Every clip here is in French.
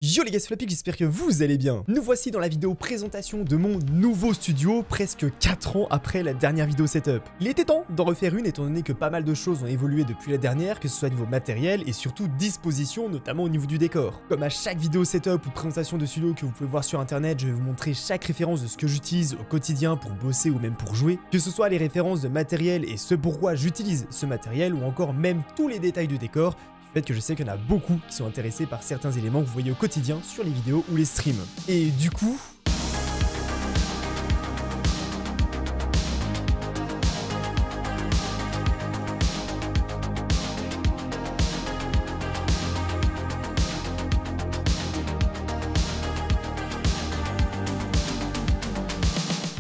Yo les gars, c'est Flappy, j'espère que vous allez bien. Nous voici dans la vidéo présentation de mon nouveau studio, presque 4 ans après la dernière vidéo setup. Il était temps d'en refaire une étant donné que pas mal de choses ont évolué depuis la dernière, que ce soit au niveau matériel et surtout disposition, notamment au niveau du décor. Comme à chaque vidéo setup ou de présentation de studio que vous pouvez voir sur internet, je vais vous montrer chaque référence de ce que j'utilise au quotidien pour bosser ou même pour jouer, que ce soit les références de matériel et ce pourquoi j'utilise ce matériel ou encore même tous les détails du décor, que je sais qu'il y en a beaucoup qui sont intéressés par certains éléments que vous voyez au quotidien sur les vidéos ou les streams. Et du coup...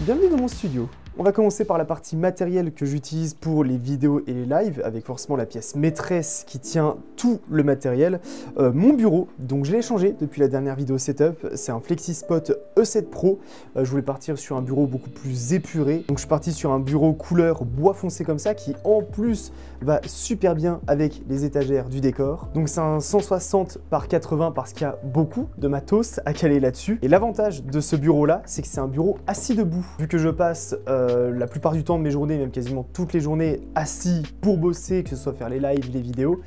Bienvenue dans mon studio. On va commencer par la partie matérielle que j'utilise pour les vidéos et les lives, avec forcément la pièce maîtresse qui tient tout le matériel. Mon bureau, donc je l'ai changé depuis la dernière vidéo setup, c'est un FlexiSpot E7 Pro. Je voulais partir sur un bureau beaucoup plus épuré, donc je suis parti sur un bureau couleur bois foncé comme ça, qui en plus va super bien avec les étagères du décor. Donc c'est un 160 par 80 parce qu'il y a beaucoup de matos à caler là-dessus. Et l'avantage de ce bureau-là, c'est que c'est un bureau assis debout. Vu que je passe la plupart du temps de mes journées, même quasiment toutes les journées, assis pour bosser, que ce soit faire les lives, les vidéos,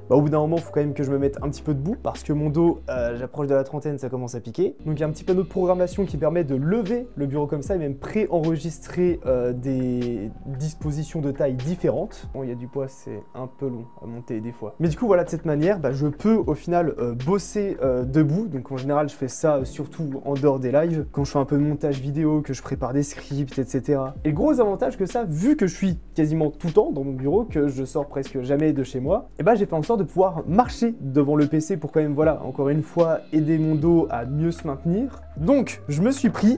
au bout d'un moment, il faut quand même que je me mette un petit peu debout parce que mon dos, j'approche de la trentaine, ça commence à piquer. Donc il y a un petit panneau de programmation qui permet de lever le bureau comme ça et même pré-enregistrer des dispositions de taille différentes. Bon, il y a du poids, c'est un peu long à monter des fois. Mais du coup, voilà, de cette manière, je peux au final bosser debout. Donc en général, je fais ça surtout en dehors des lives, quand je fais un peu de montage vidéo, que je prépare des scripts, etc. Et le gros avantage que ça, vu que je suis quasiment tout le temps dans mon bureau, que je sors presque jamais de chez moi, et j'ai fait en sorte de pouvoir marcher devant le PC pour quand même, voilà, encore une fois, aider mon dos à mieux se maintenir. Donc, je me suis pris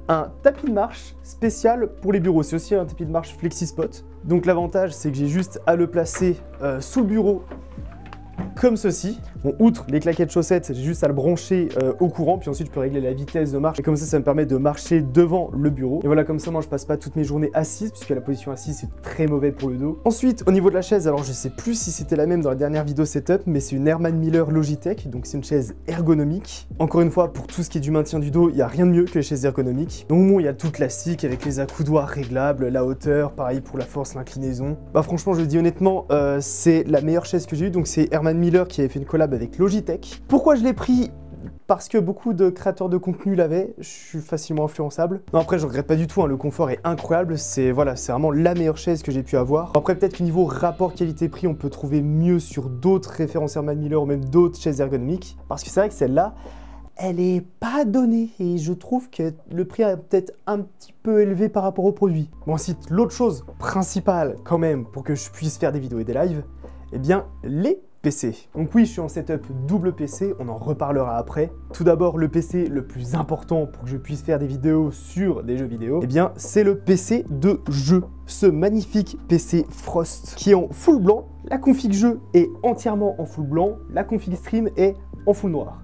un tapis de marche spécial pour les bureaux. C'est aussi un tapis de marche FlexiSpot. Donc l'avantage, c'est que j'ai juste à le placer sous le bureau, comme ceci. Bon, outre les claquettes chaussettes, j'ai juste à le brancher au courant, puis ensuite je peux régler la vitesse de marche. Et comme ça me permet de marcher devant le bureau. Et voilà, comme ça, moi, je passe pas toutes mes journées assises, puisque la position assise, c'est très mauvais pour le dos. Ensuite, au niveau de la chaise, alors je sais plus si c'était la même dans la dernière vidéo setup, mais c'est une Herman Miller Logitech, donc c'est une chaise ergonomique. Encore une fois, pour tout ce qui est du maintien du dos, il n'y a rien de mieux que les chaises ergonomiques. Donc bon, il y a tout classique, avec les accoudoirs réglables, la hauteur, pareil pour la force, l'inclinaison. Franchement, je le dis honnêtement, c'est la meilleure chaise que j'ai eue, donc c'est Herman Miller qui avait fait une collab avec Logitech. Pourquoi je l'ai pris? Parce que beaucoup de créateurs de contenu l'avaient, je suis facilement influençable. Non, après, je regrette pas du tout, hein, le confort est incroyable, c'est voilà, c'est vraiment la meilleure chaise que j'ai pu avoir. Après, peut-être qu'au niveau rapport qualité-prix, on peut trouver mieux sur d'autres références Herman Miller ou même d'autres chaises ergonomiques. Parce que c'est vrai que celle-là, elle est pas donnée et je trouve que le prix est peut-être un petit peu élevé par rapport au produit. Bon, ensuite, l'autre chose principale quand même pour que je puisse faire des vidéos et des lives, eh bien, les PC. Donc oui, je suis en setup double PC, on en reparlera après. Tout d'abord, le PC le plus important pour que je puisse faire des vidéos sur des jeux vidéo, eh bien, c'est le PC de jeu. Ce magnifique PC Frost qui est en full blanc. La config jeu est entièrement en full blanc, la config stream est en full noir.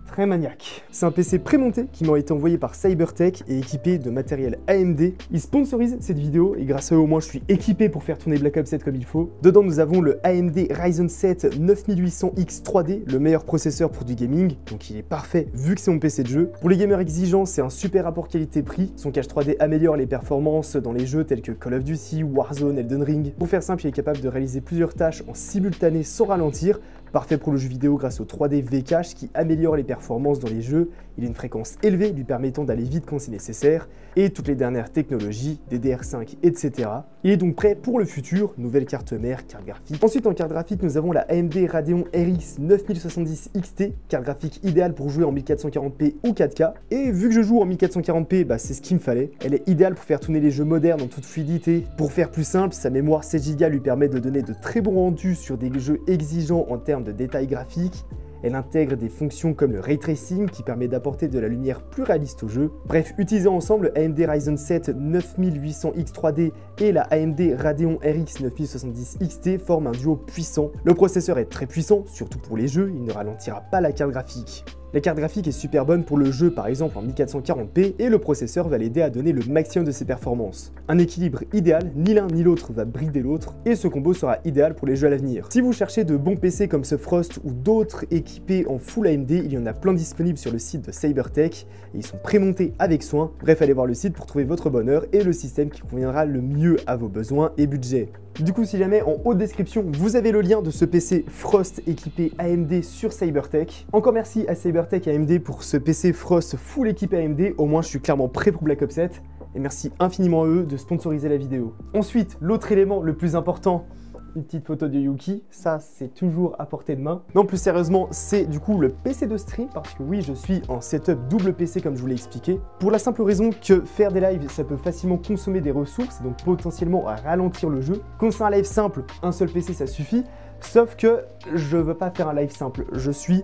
Très maniaque. C'est un PC prémonté qui m'a été envoyé par Cybertech et équipé de matériel AMD. Ils sponsorisent cette vidéo et grâce à eux, au moins, je suis équipé pour faire tourner Black Ops 7 comme il faut. Dedans, nous avons le AMD Ryzen 7 9800X 3D, le meilleur processeur pour du gaming, donc il est parfait vu que c'est mon PC de jeu. Pour les gamers exigeants, c'est un super rapport qualité-prix. Son cache 3D améliore les performances dans les jeux tels que Call of Duty, Warzone, Elden Ring. Pour faire simple, il est capable de réaliser plusieurs tâches en simultané sans ralentir. Parfait pour le jeu vidéo grâce au 3D V-Cache qui améliore les performances dans les jeux. Il a une fréquence élevée lui permettant d'aller vite quand c'est nécessaire. Et toutes les dernières technologies, DDR5, etc. Il est donc prêt pour le futur. Nouvelle carte mère, carte graphique. Ensuite, en carte graphique, nous avons la AMD Radeon RX 9070 XT. Carte graphique idéale pour jouer en 1440p ou 4K. Et vu que je joue en 1440p, c'est ce qu'il me fallait. Elle est idéale pour faire tourner les jeux modernes en toute fluidité. Pour faire plus simple, sa mémoire 16 Go lui permet de donner de très bons rendus sur des jeux exigeants en termes de détails graphiques. Elle intègre des fonctions comme le Ray Tracing qui permet d'apporter de la lumière plus réaliste au jeu. Bref, utilisés ensemble, AMD Ryzen 7 9800X 3D et la AMD Radeon RX 9070 XT forment un duo puissant. Le processeur est très puissant, surtout pour les jeux, il ne ralentira pas la carte graphique. La carte graphique est super bonne pour le jeu par exemple en 1440p et le processeur va l'aider à donner le maximum de ses performances. Un équilibre idéal, ni l'un ni l'autre va brider l'autre et ce combo sera idéal pour les jeux à l'avenir. Si vous cherchez de bons PC comme ce Frost ou d'autres équipés en full AMD, il y en a plein disponibles sur le site de Cybertech et ils sont prémontés avec soin. Bref, allez voir le site pour trouver votre bonheur et le système qui conviendra le mieux à vos besoins et budget. Du coup, si jamais en haute description, vous avez le lien de ce PC Frost équipé AMD sur Cybertech. Encore merci à Cybertech et AMD pour ce PC Frost full équipé AMD, au moins je suis clairement prêt pour Black Ops 7. Et merci infiniment à eux de sponsoriser la vidéo. Ensuite, l'autre élément le plus important, une petite photo de Yuki, ça c'est toujours à portée de main. Non, plus sérieusement, c'est du coup le PC de stream, parce que oui, je suis en setup double PC comme je vous l'ai expliqué. Pour la simple raison que faire des lives, ça peut facilement consommer des ressources, et donc potentiellement ralentir le jeu. Quand c'est un live simple, un seul PC ça suffit, sauf que je veux pas faire un live simple, je suis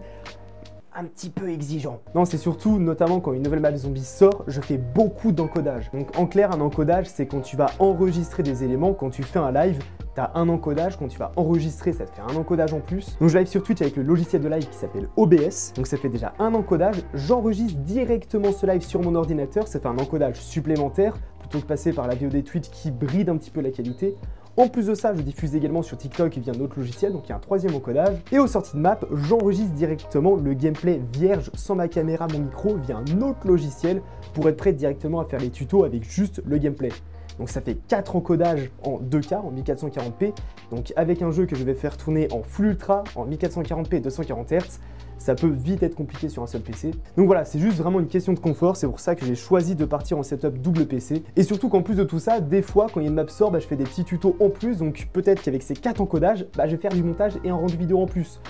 un petit peu exigeant. Non, c'est surtout, notamment quand une nouvelle map zombie sort, je fais beaucoup d'encodage. Donc en clair, un encodage, c'est quand tu vas enregistrer des éléments, quand tu fais un live, tu as un encodage, quand tu vas enregistrer, ça te fait un encodage en plus. Donc je live sur Twitch avec le logiciel de live qui s'appelle OBS, donc ça fait déjà un encodage. J'enregistre directement ce live sur mon ordinateur, ça fait un encodage supplémentaire, plutôt que passer par la VOD Twitch qui bride un petit peu la qualité. En plus de ça, je diffuse également sur TikTok via un autre logiciel, donc il y a un troisième encodage. Et aux sorties de map, j'enregistre directement le gameplay vierge sans ma caméra, mon micro, via un autre logiciel pour être prêt directement à faire les tutos avec juste le gameplay. Donc ça fait 4 encodages en 2K, en 1440p. Donc avec un jeu que je vais faire tourner en Full Ultra, en 1440p 240 Hz, ça peut vite être compliqué sur un seul PC. Donc voilà, c'est juste vraiment une question de confort, c'est pour ça que j'ai choisi de partir en setup double PC. Et surtout qu'en plus de tout ça, des fois quand il y a une map sort, je fais des petits tutos en plus, donc peut-être qu'avec ces 4 encodages, je vais faire du montage et un rendu vidéo en plus.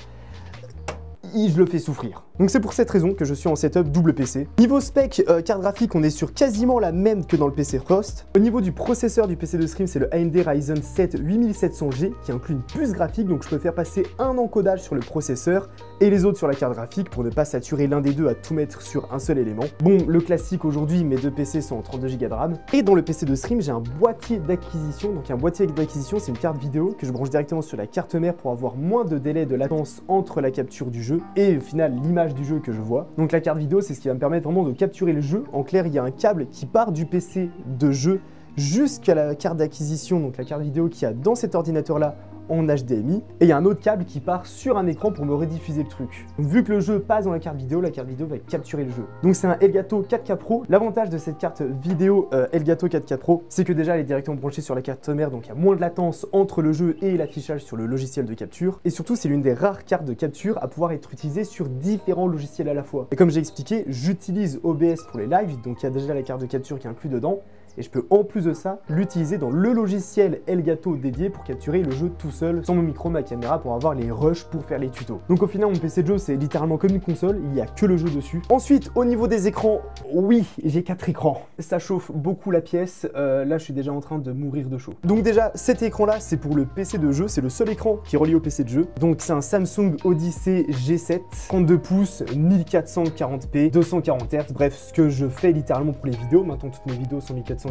Et je le fais souffrir. Donc c'est pour cette raison que je suis en setup double PC. Niveau spec, carte graphique, on est sur quasiment la même que dans le PC Frost. Au niveau du processeur du PC de stream, c'est le AMD Ryzen 7 8700G qui inclut une puce graphique, donc je peux faire passer un encodage sur le processeur et les autres sur la carte graphique pour ne pas saturer l'un des deux à tout mettre sur un seul élément. Bon, le classique aujourd'hui, mes deux PC sont en 32 Go de RAM. Et dans le PC de stream, j'ai un boîtier d'acquisition. Donc un boîtier d'acquisition, c'est une carte vidéo que je branche directement sur la carte mère pour avoir moins de délai de latence entre la capture du jeu et au final l'image du jeu que je vois. Donc la carte vidéo, c'est ce qui va me permettre vraiment de capturer le jeu. En clair, il y a un câble qui part du PC de jeu jusqu'à la carte d'acquisition, donc la carte vidéo qu'il y a dans cet ordinateur-là en HDMI, et il y a un autre câble qui part sur un écran pour me rediffuser le truc. Donc, vu que le jeu passe dans la carte vidéo va capturer le jeu. Donc c'est un Elgato 4K Pro. L'avantage de cette carte vidéo Elgato 4K Pro, c'est que déjà elle est directement branchée sur la carte mère, donc il y a moins de latence entre le jeu et l'affichage sur le logiciel de capture. Et surtout, c'est l'une des rares cartes de capture à pouvoir être utilisée sur différents logiciels à la fois. Et comme j'ai expliqué, j'utilise OBS pour les lives, donc il y a déjà la carte de capture qui est inclue dedans. Et je peux en plus de ça l'utiliser dans le logiciel Elgato dédié pour capturer le jeu tout seul, sans mon micro, ma caméra, pour avoir les rushs pour faire les tutos. Donc au final, mon PC de jeu, c'est littéralement comme une console, il n'y a que le jeu dessus. Ensuite, au niveau des écrans, oui, j'ai 4 écrans. Ça chauffe beaucoup la pièce, là je suis déjà en train de mourir de chaud. Donc déjà, cet écran-là, c'est pour le PC de jeu, c'est le seul écran qui est relié au PC de jeu. Donc c'est un Samsung Odyssey G7, 32 pouces, 1440p, 240 Hz, bref, ce que je fais littéralement pour les vidéos. Maintenant, toutes mes vidéos sont 1440.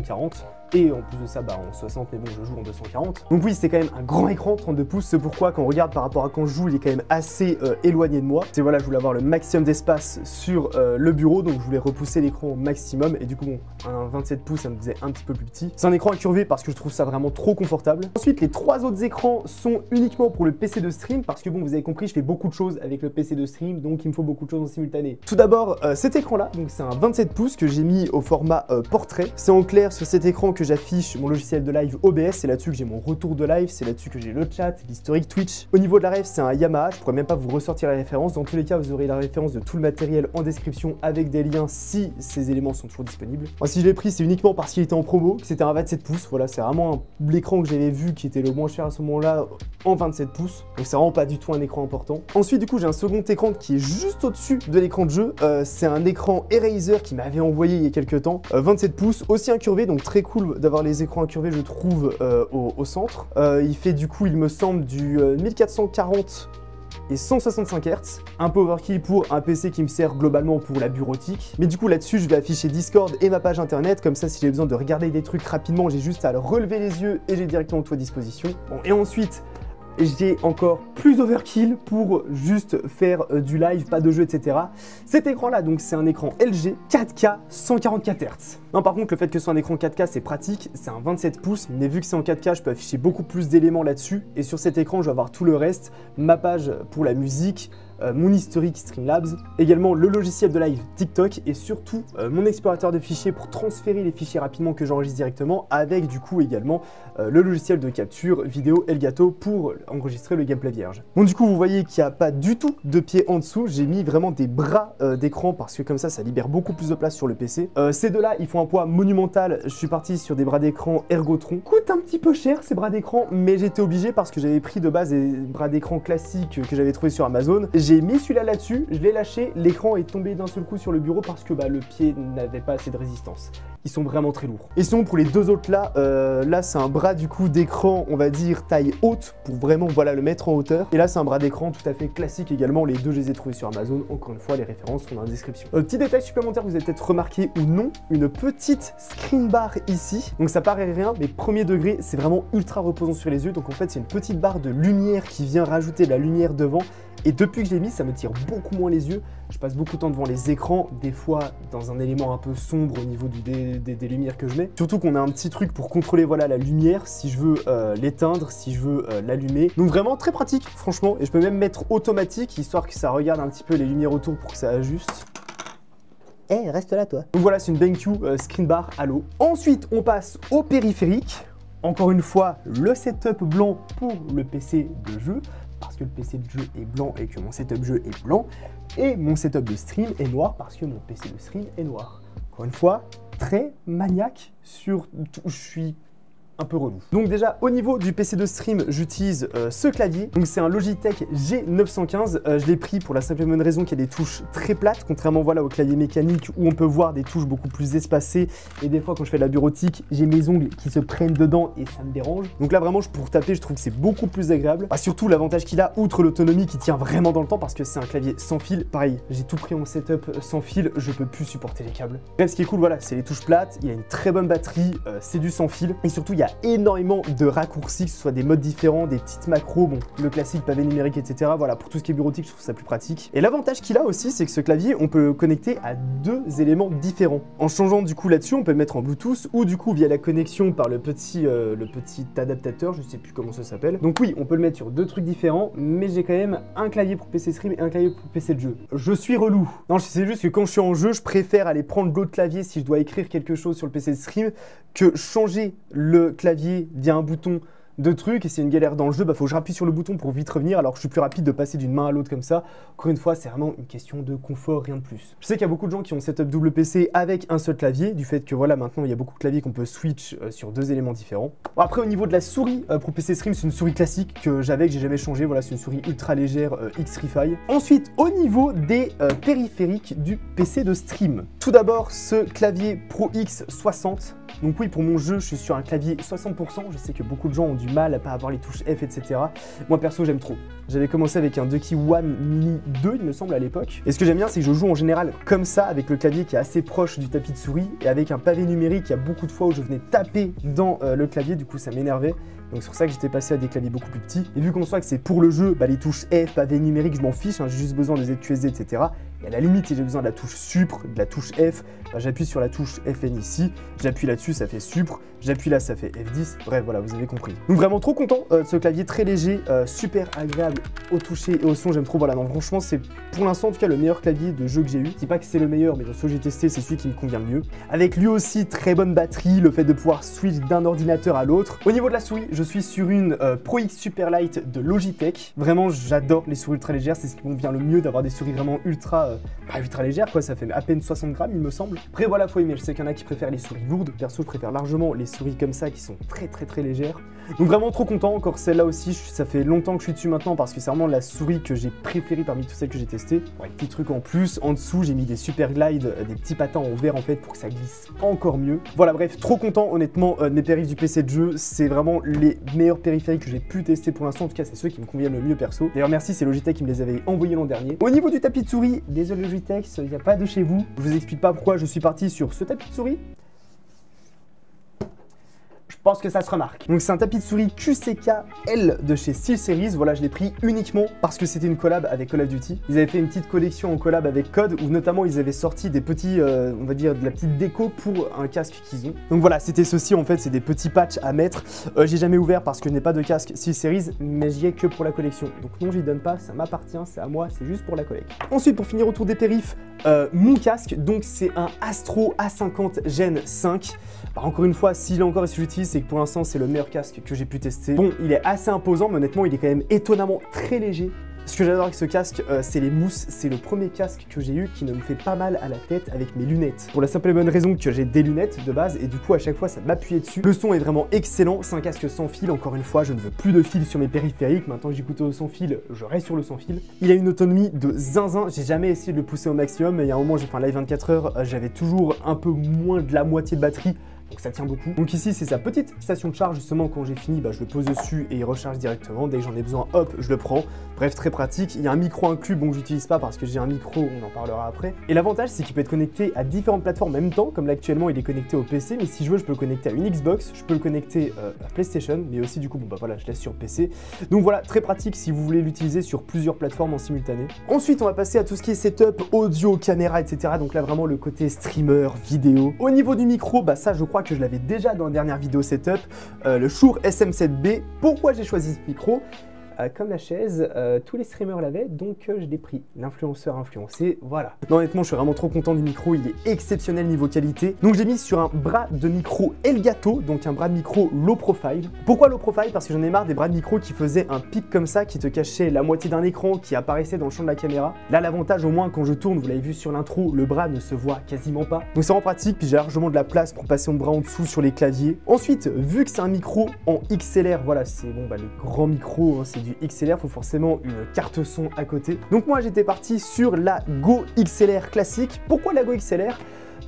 Et en plus de ça, en 60, mais bon, je joue en 240. Donc oui, c'est quand même un grand écran, 32 pouces. C'est pourquoi, quand on regarde par rapport à quand je joue, il est quand même assez éloigné de moi. C'est voilà, je voulais avoir le maximum d'espace sur le bureau, donc je voulais repousser l'écran au maximum. Et du coup, bon, un 27 pouces, ça me faisait un petit peu plus petit. C'est un écran incurvé parce que je trouve ça vraiment trop confortable. Ensuite, les 3 autres écrans sont uniquement pour le PC de stream, parce que bon, vous avez compris, je fais beaucoup de choses avec le PC de stream, donc il me faut beaucoup de choses en simultané. Tout d'abord, cet écran-là, donc c'est un 27 pouces que j'ai mis au format portrait. C'est en clair sur cet écran que j'affiche mon logiciel de live OBS, c'est là-dessus que j'ai mon retour de live, c'est là-dessus que j'ai le chat, l'historique Twitch. Au niveau de la ref, c'est un Yamaha, je pourrais même pas vous ressortir la référence. Dans tous les cas, vous aurez la référence de tout le matériel en description avec des liens si ces éléments sont toujours disponibles. Moi, si je l'ai pris, c'est uniquement parce qu'il était en promo, que c'était un 27 pouces. Voilà, c'est vraiment l'écran que j'avais vu qui était le moins cher à ce moment-là en 27 pouces. Donc c'est vraiment pas du tout un écran important. Ensuite, du coup, j'ai un second écran qui est juste au-dessus de l'écran de jeu. C'est un écran Eraser qui m'avait envoyé il y a quelques temps. 27 pouces, aussi incurvé, donc très cool d'avoir les écrans incurvés, je trouve, au centre. Il fait du coup, il me semble, du 1440 et 165 Hz, un peu overkill pour un PC qui me sert globalement pour la bureautique. Mais du coup là-dessus, je vais afficher Discord et ma page internet, comme ça si j'ai besoin de regarder des trucs rapidement, j'ai juste à relever les yeux et j'ai directement tout à disposition. Bon, et ensuite, j'ai encore plus overkill pour juste faire du live, pas de jeu, etc. Cet écran-là, donc c'est un écran LG 4K 144 Hz. Non, par contre, le fait que ce soit un écran 4K, c'est pratique, c'est un 27 pouces, mais vu que c'est en 4K, je peux afficher beaucoup plus d'éléments là-dessus. Et sur cet écran, je vais avoir tout le reste, ma page pour la musique, mon historique Streamlabs, également le logiciel de live TikTok et surtout mon explorateur de fichiers pour transférer les fichiers rapidement que j'enregistre directement, avec du coup également le logiciel de capture vidéo Elgato pour enregistrer le gameplay vierge. Bon, du coup vous voyez qu'il n'y a pas du tout de pied en dessous, j'ai mis vraiment des bras d'écran parce que comme ça libère beaucoup plus de place sur le PC. Ces deux là ils font un poids monumental, je suis parti sur des bras d'écran Ergotron, coûte un petit peu cher ces bras d'écran, mais j'étais obligé parce que j'avais pris de base des bras d'écran classiques que j'avais trouvé sur Amazon. J'ai mis celui-là là-dessus, je l'ai lâché, l'écran est tombé d'un seul coup sur le bureau parce que le pied n'avait pas assez de résistance. Ils sont vraiment très lourds. Et sinon pour les deux autres là, là c'est un bras du coup d'écran, on va dire taille haute pour vraiment le mettre en hauteur. Et là c'est un bras d'écran tout à fait classique également, les deux je les ai trouvés sur Amazon, encore une fois les références sont dans la description. Petit détail supplémentaire, vous avez peut-être remarqué ou non, une petite screen bar ici. Donc ça paraît rien, mais premier degré, c'est vraiment ultra reposant sur les yeux. Donc en fait c'est une petite barre de lumière qui vient rajouter de la lumière devant. Et depuis que je l'ai mis, ça me tire beaucoup moins les yeux. Je passe beaucoup de temps devant les écrans, des fois dans un élément un peu sombre au niveau des lumières que je mets. Surtout qu'on a un petit truc pour contrôler la lumière, si je veux l'éteindre, si je veux l'allumer. Donc vraiment très pratique, franchement. Et je peux même mettre automatique, histoire que ça regarde un petit peu les lumières autour pour que ça ajuste. Eh, reste là toi. Donc voilà, c'est une BenQ Screen Bar Halo. Ensuite, on passe au périphérique. Encore une fois, le setup blanc pour le PC de jeu, parce que le PC de jeu est blanc et que mon setup jeu est blanc, et mon setup de stream est noir parce que mon PC de stream est noir. Encore une fois, très maniaque sur tout, je suis un peu relou. Donc déjà au niveau du PC de stream, j'utilise ce clavier. Donc c'est un Logitech G915. Je l'ai pris pour la simple et bonne raison qu'il y a des touches très plates, contrairement au clavier mécanique où on peut voir des touches beaucoup plus espacées. Et des fois quand je fais de la bureautique, j'ai mes ongles qui se prennent dedans et ça me dérange. Donc là vraiment pour taper, je trouve que c'est beaucoup plus agréable. Surtout l'avantage qu'il a, outre l'autonomie qui tient vraiment dans le temps parce que c'est un clavier sans fil. Pareil, j'ai tout pris en setup sans fil, je peux plus supporter les câbles. Bref, ce qui est cool, c'est les touches plates, il y a une très bonne batterie, c'est du sans fil et surtout il y a énormément de raccourcis, que ce soit des modes différents, des petites macros, bon, le classique pavé numérique, etc. Voilà, pour tout ce qui est bureautique, je trouve ça plus pratique. Et l'avantage qu'il a aussi, c'est que ce clavier, on peut le connecter à deux éléments différents. En changeant du coup là-dessus, on peut le mettre en Bluetooth ou du coup via la connexion par le petit adaptateur, je sais plus comment ça s'appelle. Donc oui, on peut le mettre sur deux trucs différents, mais j'ai quand même un clavier pour PC stream et un clavier pour PC de jeu. Je suis relou. Non, c'est juste que quand je suis en jeu, je préfère aller prendre l'autre clavier si je dois écrire quelque chose sur le PC de stream que changer le clavier via un bouton de trucs, et c'est une galère dans le jeu, faut que je rappuie sur le bouton pour vite revenir, alors que je suis plus rapide de passer d'une main à l'autre comme ça. Encore une fois, c'est vraiment une question de confort, rien de plus. Je sais qu'il y a beaucoup de gens qui ont setup double PC avec un seul clavier, du fait que maintenant il y a beaucoup de claviers qu'on peut switch sur deux éléments différents. Bon, après au niveau de la souris pour PC Stream, c'est une souris classique que j'avais, que j'ai jamais changé, c'est une souris ultra légère X-Refi. Ensuite, au niveau des périphériques du PC de stream, tout d'abord ce clavier Pro X60. Donc oui, pour mon jeu, je suis sur un clavier 60%. Je sais que beaucoup de gens ont du mal à pas avoir les touches F, etc. Moi perso, j'aime trop. J'avais commencé avec un Ducky One Mini 2, il me semble, à l'époque. Et ce que j'aime bien, c'est que je joue en général comme ça, avec le clavier qui est assez proche du tapis de souris, et avec un pavé numérique, il y a beaucoup de fois où je venais taper dans le clavier, du coup ça m'énervait. Donc c'est pour ça que j'étais passé à des claviers beaucoup plus petits. Et vu qu'on soit que c'est pour le jeu, les touches F, pavé numérique, je m'en fiche, j'ai juste besoin de ZQSD, etc. Et à la limite, si j'ai besoin de la touche Supr, de la touche F, j'appuie sur la touche FN ici, j'appuie là-dessus, ça fait Supr, j'appuie là, ça fait F10, bref, voilà, vous avez compris. Donc vraiment trop content de ce clavier très léger, super agréable au toucher et au son, j'aime trop, voilà, non, franchement, c'est pour l'instant, en tout cas, le meilleur clavier de jeu que j'ai eu. Je dis pas que c'est le meilleur, mais dans ceux que j'ai testé, c'est celui qui me convient le mieux. Avec lui aussi, très bonne batterie, le fait de pouvoir switch d'un ordinateur à l'autre. Au niveau de la souris, je suis sur une Pro X Superlight de Logitech. Vraiment, j'adore les souris ultra légères, c'est ce qui me convient le mieux, d'avoir des souris vraiment ultra légères, quoi, ça fait à peine 60 grammes, il me semble. Après, voilà, faut aimer, je sais qu'il y en a qui préfèrent les souris lourdes, perso, je préfère largement les souris comme ça, qui sont très légères. Donc vraiment trop content, encore celle-là aussi, ça fait longtemps que je suis dessus maintenant, parce que c'est vraiment la souris que j'ai préférée parmi toutes celles que j'ai testées. Ouais, petit truc en plus, en dessous, j'ai mis des super glide, des petits patins en verre en fait, pour que ça glisse encore mieux. Voilà, bref, trop content, honnêtement, mes périphériques du PC de jeu, c'est vraiment les meilleurs périphériques que j'ai pu tester pour l'instant, en tout cas, c'est ceux qui me conviennent le mieux perso. D'ailleurs, merci, c'est Logitech qui me les avait envoyés l'an dernier. Au niveau du tapis de souris, désolé Logitech, il n'y a pas de chez vous. Je vous explique pas pourquoi je suis parti sur ce tapis de souris. Je pense que ça se remarque. Donc c'est un tapis de souris QCK L de chez SteelSeries. Voilà, je l'ai pris uniquement parce que c'était une collab avec Call of Duty. Ils avaient fait une petite collection en collab avec COD où notamment ils avaient sorti des petits, on va dire de la petite déco pour un casque qu'ils ont. Donc voilà, c'était ceci en fait, c'est des petits patchs à mettre. J'ai jamais ouvert parce que je n'ai pas de casque SteelSeries, mais j'y ai que pour la collection. Donc non, j'y donne pas, ça m'appartient, c'est à moi, c'est juste pour la collecte. Ensuite, pour finir autour des périphes, mon casque, donc c'est un Astro A50 Gen 5. Bah, encore une fois, s'il est encore et si j'utilise, c'est que pour l'instant, c'est le meilleur casque que j'ai pu tester. Bon, il est assez imposant, mais honnêtement, il est quand même étonnamment très léger. Ce que j'adore avec ce casque, c'est les mousses. C'est le premier casque que j'ai eu qui ne me fait pas mal à la tête avec mes lunettes. Pour la simple et bonne raison que j'ai des lunettes de base et du coup à chaque fois ça m'appuyait dessus. Le son est vraiment excellent, c'est un casque sans fil. Encore une fois, je ne veux plus de fil sur mes périphériques. Maintenant que j'écoute au sans fil, je reste sur le sans fil. Il a une autonomie de zinzin. J'ai jamais essayé de le pousser au maximum. Mais il y a un moment, j'ai fait un live 24 heures, j'avais toujours un peu moins de la moitié de batterie. Donc ça tient beaucoup. Donc ici c'est sa petite station de charge, justement quand j'ai fini je le pose dessus et il recharge directement. Dès que j'en ai besoin, hop, je le prends. Bref, très pratique. Il y a un micro inclus, bon que j'utilise pas parce que j'ai un micro, on en parlera après. Et l'avantage c'est qu'il peut être connecté à différentes plateformes en même temps, comme là actuellement il est connecté au PC, mais si je veux je peux le connecter à une Xbox, je peux le connecter à PlayStation, mais aussi du coup bon bah voilà, je laisse sur PC. Donc voilà, très pratique si vous voulez l'utiliser sur plusieurs plateformes en simultané. Ensuite on va passer à tout ce qui est setup, audio, caméra, etc. Donc là vraiment le côté streamer, vidéo. Au niveau du micro, bah ça je crois que je l'avais déjà dans la dernière vidéo setup, le Shure SM7B. Pourquoi j'ai choisi ce micro? Comme la chaise, tous les streamers l'avaient, donc je l'ai pris. L'influenceur influencé, voilà. Non, honnêtement, je suis vraiment trop content du micro, il est exceptionnel niveau qualité. Donc j'ai mis sur un bras de micro Elgato, donc un bras de micro low profile. Pourquoi low profile? Parce que j'en ai marre des bras de micro qui faisaient un pic comme ça, qui te cachait la moitié d'un écran, qui apparaissait dans le champ de la caméra. Là, l'avantage au moins, quand je tourne, vous l'avez vu sur l'intro, le bras ne se voit quasiment pas. Donc c'est vraiment pratique, puis j'ai largement de la place pour passer mon bras en dessous sur les claviers. Ensuite, vu que c'est un micro en XLR, voilà, c'est bon, bah les grands micros, hein, c'est du XLR, faut forcément une carte son à côté. Donc moi j'étais parti sur la Go XLR classique. Pourquoi la Go XLR?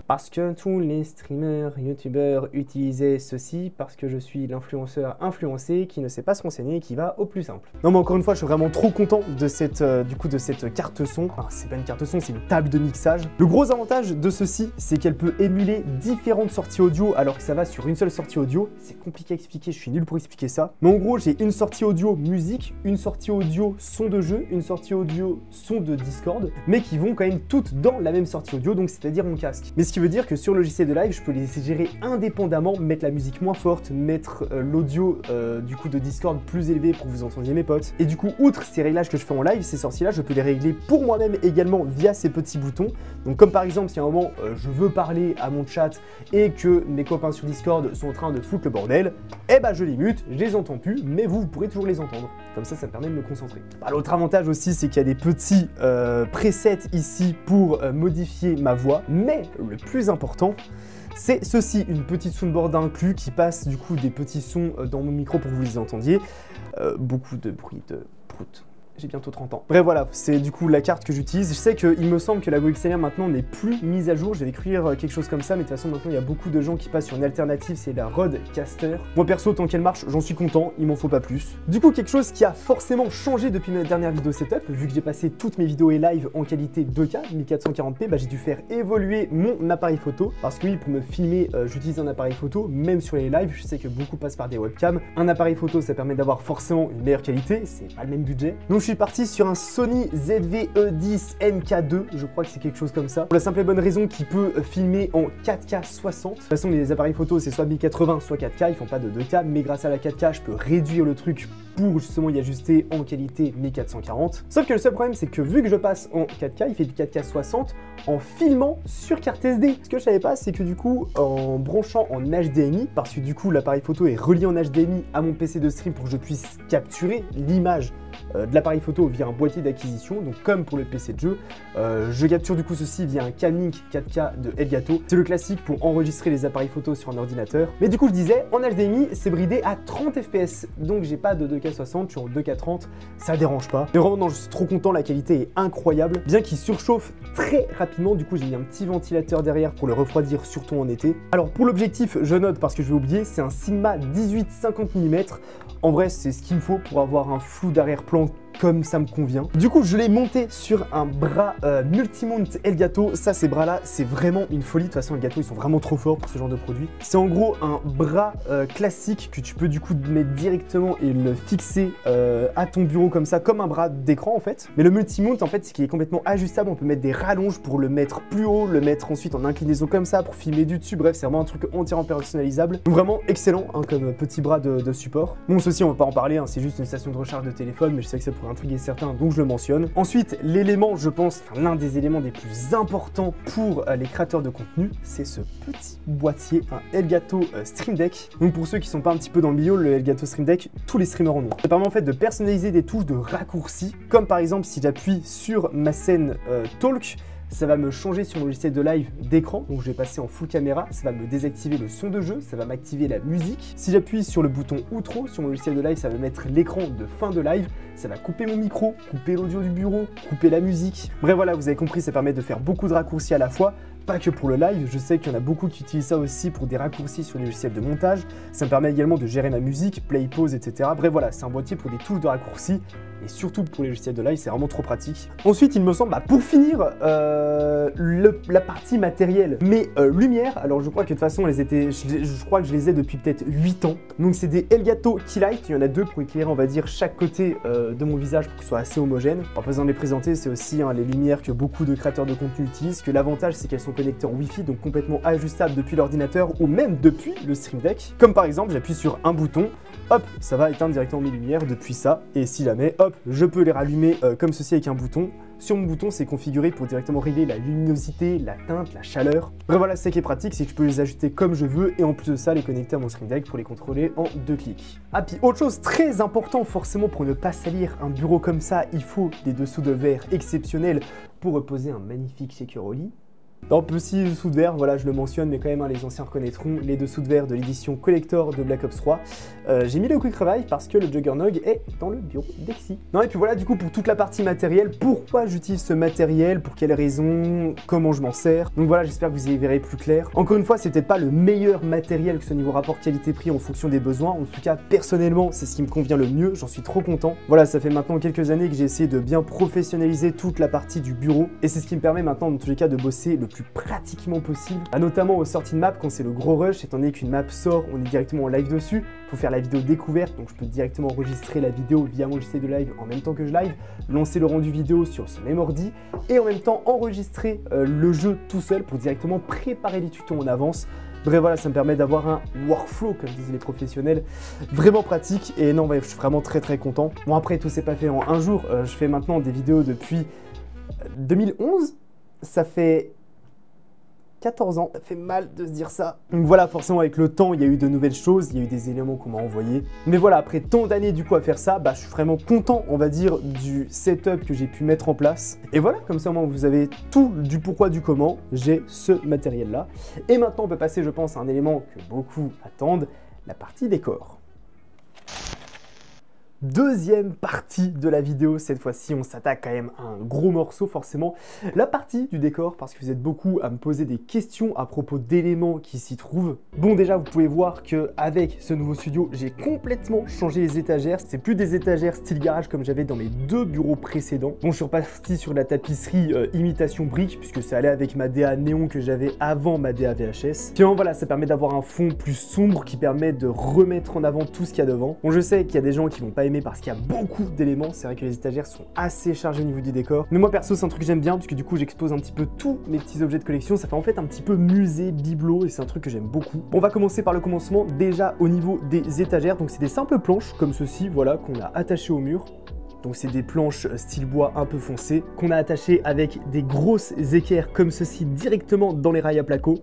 Parce que tous les streamers, youtubeurs utilisaient ceci, parce que je suis l'influenceur influencé qui ne sait pas se renseigner et qui va au plus simple. Non mais encore une fois, je suis vraiment trop content de cette, de cette carte son. Enfin, c'est pas une carte son, c'est une table de mixage. Le gros avantage de ceci, c'est qu'elle peut émuler différentes sorties audio alors que ça va sur une seule sortie audio. C'est compliqué à expliquer, je suis nul pour expliquer ça. Mais en gros, j'ai une sortie audio musique, une sortie audio son de jeu, une sortie audio son de Discord, mais qui vont quand même toutes dans la même sortie audio, donc c'est-à-dire mon casque. Mais ce qui veut dire que sur le logiciel de live, je peux les gérer indépendamment, mettre la musique moins forte, mettre l'audio du coup de Discord plus élevé pour que vous entendiez mes potes. Et du coup, outre ces réglages que je fais en live, ces sorties-là, je peux les régler pour moi-même également via ces petits boutons. Donc comme par exemple, si à un moment je veux parler à mon chat et que mes copains sur Discord sont en train de foutre le bordel, eh ben je les mute, je les entends plus, mais vous pourrez toujours les entendre. Comme ça, ça me permet de me concentrer. Bah, l'autre avantage aussi, c'est qu'il y a des petits presets ici pour modifier ma voix, mais le plus important, c'est ceci, une petite soundboard inclus qui passe du coup des petits sons dans mon micro pour que vous les entendiez. Beaucoup de bruit de prout. J'ai bientôt 30 ans. Bref voilà, c'est du coup la carte que j'utilise. Je sais qu'il me semble que la Go XLR maintenant n'est plus mise à jour. Je vais écrire quelque chose comme ça, mais de toute façon maintenant il y a beaucoup de gens qui passent sur une alternative, c'est la Rodecaster. Moi perso, tant qu'elle marche, j'en suis content, il m'en faut pas plus. Du coup, quelque chose qui a forcément changé depuis ma dernière vidéo setup, vu que j'ai passé toutes mes vidéos et live en qualité 2K, 1440p, bah, j'ai dû faire évoluer mon appareil photo. Parce que oui, pour me filmer, j'utilise un appareil photo, même sur les lives, je sais que beaucoup passent par des webcams. Un appareil photo, ça permet d'avoir forcément une meilleure qualité, c'est pas le même budget. Donc je suis parti sur un Sony ZV-E10 MK2, je crois que c'est quelque chose comme ça. Pour la simple et bonne raison qu'il peut filmer en 4K 60. De toute façon, les appareils photo, c'est soit 1080, soit 4K, ils font pas de 2K, mais grâce à la 4K, je peux réduire le truc pour justement y ajuster en qualité 1440. Sauf que le seul problème, c'est que vu que je passe en 4K, il fait du 4K 60 en filmant sur carte SD. Ce que je savais pas, c'est que du coup, en branchant en HDMI, parce que du coup, l'appareil photo est relié en HDMI à mon PC de stream pour que je puisse capturer l'image de l'appareil photo via un boîtier d'acquisition, donc comme pour le PC de jeu, je capture du coup ceci via un Camlink 4K de Elgato. C'est le classique pour enregistrer les appareils photo sur un ordinateur. Mais du coup, je disais, en HDMI, c'est bridé à 30 fps, donc j'ai pas de 2K 60, je suis en 2K 30, ça dérange pas. Mais vraiment, non, je suis trop content, la qualité est incroyable, bien qu'il surchauffe très rapidement. Du coup, j'ai mis un petit ventilateur derrière pour le refroidir, surtout en été. Alors pour l'objectif, je note parce que je vais oublier, c'est un Sigma 18-50 mm. En vrai, c'est ce qu'il me faut pour avoir un flou d'arrière-plan comme ça me convient. Du coup, je l'ai monté sur un bras Multimount Elgato. Ça, ces bras-là, c'est vraiment une folie. De toute façon, Elgato, ils sont vraiment trop forts pour ce genre de produit. C'est en gros un bras classique que tu peux du coup mettre directement et le fixer à ton bureau comme ça, comme un bras d'écran en fait. Mais le Multimount, en fait, c'est qu'il est complètement ajustable. On peut mettre des rallonges pour le mettre plus haut, le mettre ensuite en inclinaison comme ça pour filmer du dessus. Bref, c'est vraiment un truc entièrement personnalisable. Donc, vraiment excellent hein, comme petit bras de support. Bon, ceci, on va pas en parler, hein, c'est juste une station de recharge de téléphone, mais je sais que ça pourrait intriguer certains, donc je le mentionne. Ensuite, l'élément, je pense, l'un des éléments des plus importants pour les créateurs de contenu, c'est ce petit boîtier, un Elgato Stream Deck. Donc pour ceux qui sont pas un petit peu dans le milieu, le Elgato Stream Deck, tous les streamers en ont. Ça permet en fait de personnaliser des touches de raccourcis, comme par exemple si j'appuie sur ma scène Talk, ça va me changer sur mon logiciel de live d'écran, donc je vais passer en full caméra, ça va me désactiver le son de jeu, ça va m'activer la musique. Si j'appuie sur le bouton outro sur mon logiciel de live, ça va mettre l'écran de fin de live, ça va couper mon micro, couper l'audio du bureau, couper la musique. Bref voilà, vous avez compris, ça permet de faire beaucoup de raccourcis à la fois. Pas que pour le live, je sais qu'il y en a beaucoup qui utilisent ça aussi pour des raccourcis sur les logiciels de montage. Ça me permet également de gérer ma musique, play, pause, etc. Bref voilà, c'est un boîtier pour des touches de raccourcis et surtout pour les logiciels de live, c'est vraiment trop pratique. Ensuite, il me semble, pour finir, la partie matérielle, mes lumières, alors je crois que de toute façon, je crois que je les ai depuis peut-être 8 ans. Donc c'est des Elgato Keylight, il y en a deux pour éclairer, on va dire, chaque côté de mon visage pour que ce soit assez homogène. En besoin de les présenter, c'est aussi les lumières que beaucoup de créateurs de contenu utilisent, que l'avantage c'est qu'elles sont connectées en Wi-Fi, donc complètement ajustables depuis l'ordinateur ou même depuis le Stream Deck. Comme par exemple, j'appuie sur un bouton, hop, ça va éteindre directement mes lumières depuis ça, et si jamais, hop, je peux les rallumer comme ceci avec un bouton. Sur mon bouton, c'est configuré pour directement régler la luminosité, la teinte, la chaleur. Bref, voilà, ce qui est pratique, c'est que je peux les ajuster comme je veux et en plus de ça, les connecter à mon Stream Deck pour les contrôler en 2 clics. Ah, puis autre chose très important, forcément, pour ne pas salir un bureau comme ça, il faut des dessous de verre exceptionnels pour reposer un magnifique shaker au lit. Un petit dessous de verre, voilà, je le mentionne, mais quand même, les anciens reconnaîtront les dessous de verre de l'édition collector de Black Ops 3. J'ai mis le Quick Revive parce que le Juggernog est dans le bureau d'Exy. Non, et puis voilà, du coup, pour toute la partie matérielle, pourquoi j'utilise ce matériel, pour quelles raisons, comment je m'en sers. Donc voilà, j'espère que vous y verrez plus clair. Encore une fois, c'est peut-être pas le meilleur matériel que ce niveau rapport qualité-prix en fonction des besoins. En tout cas, personnellement, c'est ce qui me convient le mieux. J'en suis trop content. Voilà, ça fait maintenant quelques années que j'ai essayé de bien professionnaliser toute la partie du bureau. Et c'est ce qui me permet maintenant, dans tous les cas, de bosser le plus pratiquement possible, notamment aux sorties de map quand c'est le gros rush, étant donné qu'une map sort, on est directement en live dessus, il faut faire la vidéo découverte, donc je peux directement enregistrer la vidéo via mon logiciel de live en même temps que je live, lancer le rendu vidéo sur ce même ordi, et en même temps enregistrer le jeu tout seul pour directement préparer les tutos en avance. Bref voilà, ça me permet d'avoir un workflow, comme disent les professionnels, vraiment pratique, et non, je suis vraiment très content. Bon après, tout s'est pas fait en un jour, je fais maintenant des vidéos depuis 2011, ça fait 14 ans, ça fait mal de se dire ça. Donc voilà, forcément avec le temps, il y a eu de nouvelles choses, il y a eu des éléments qu'on m'a envoyés. Mais voilà, après tant d'années du coup à faire ça, je suis vraiment content, on va dire, du setup que j'ai pu mettre en place. Et voilà, comme ça au moins vous avez tout du pourquoi du comment, j'ai ce matériel là. Et maintenant on peut passer, je pense, à un élément que beaucoup attendent, la partie décor. Deuxième partie de la vidéo, cette fois-ci on s'attaque quand même à un gros morceau forcément, la partie du décor, parce que vous êtes beaucoup à me poser des questions à propos d'éléments qui s'y trouvent. Bon déjà vous pouvez voir que avec ce nouveau studio j'ai complètement changé les étagères, c'est plus des étagères style garage comme j'avais dans mes deux bureaux précédents. Bon je suis reparti sur la tapisserie imitation brique puisque ça allait avec ma DA néon que j'avais avant ma DA VHS. Puis voilà, ça permet d'avoir un fond plus sombre qui permet de remettre en avant tout ce qu'il y a devant. Bon je sais qu'il y a des gens qui vont pas aimer parce qu'il y a beaucoup d'éléments, c'est vrai que les étagères sont assez chargées au niveau du décor, mais moi perso c'est un truc que j'aime bien puisque du coup j'expose un petit peu tous mes petits objets de collection, ça fait en fait un petit peu musée, bibelot et c'est un truc que j'aime beaucoup. Bon, on va commencer par le commencement, déjà au niveau des étagères, donc c'est des simples planches comme ceci, voilà, qu'on a attachées au mur. Donc c'est des planches style bois un peu foncé, qu'on a attachées avec des grosses équerres comme ceci directement dans les rails à placo.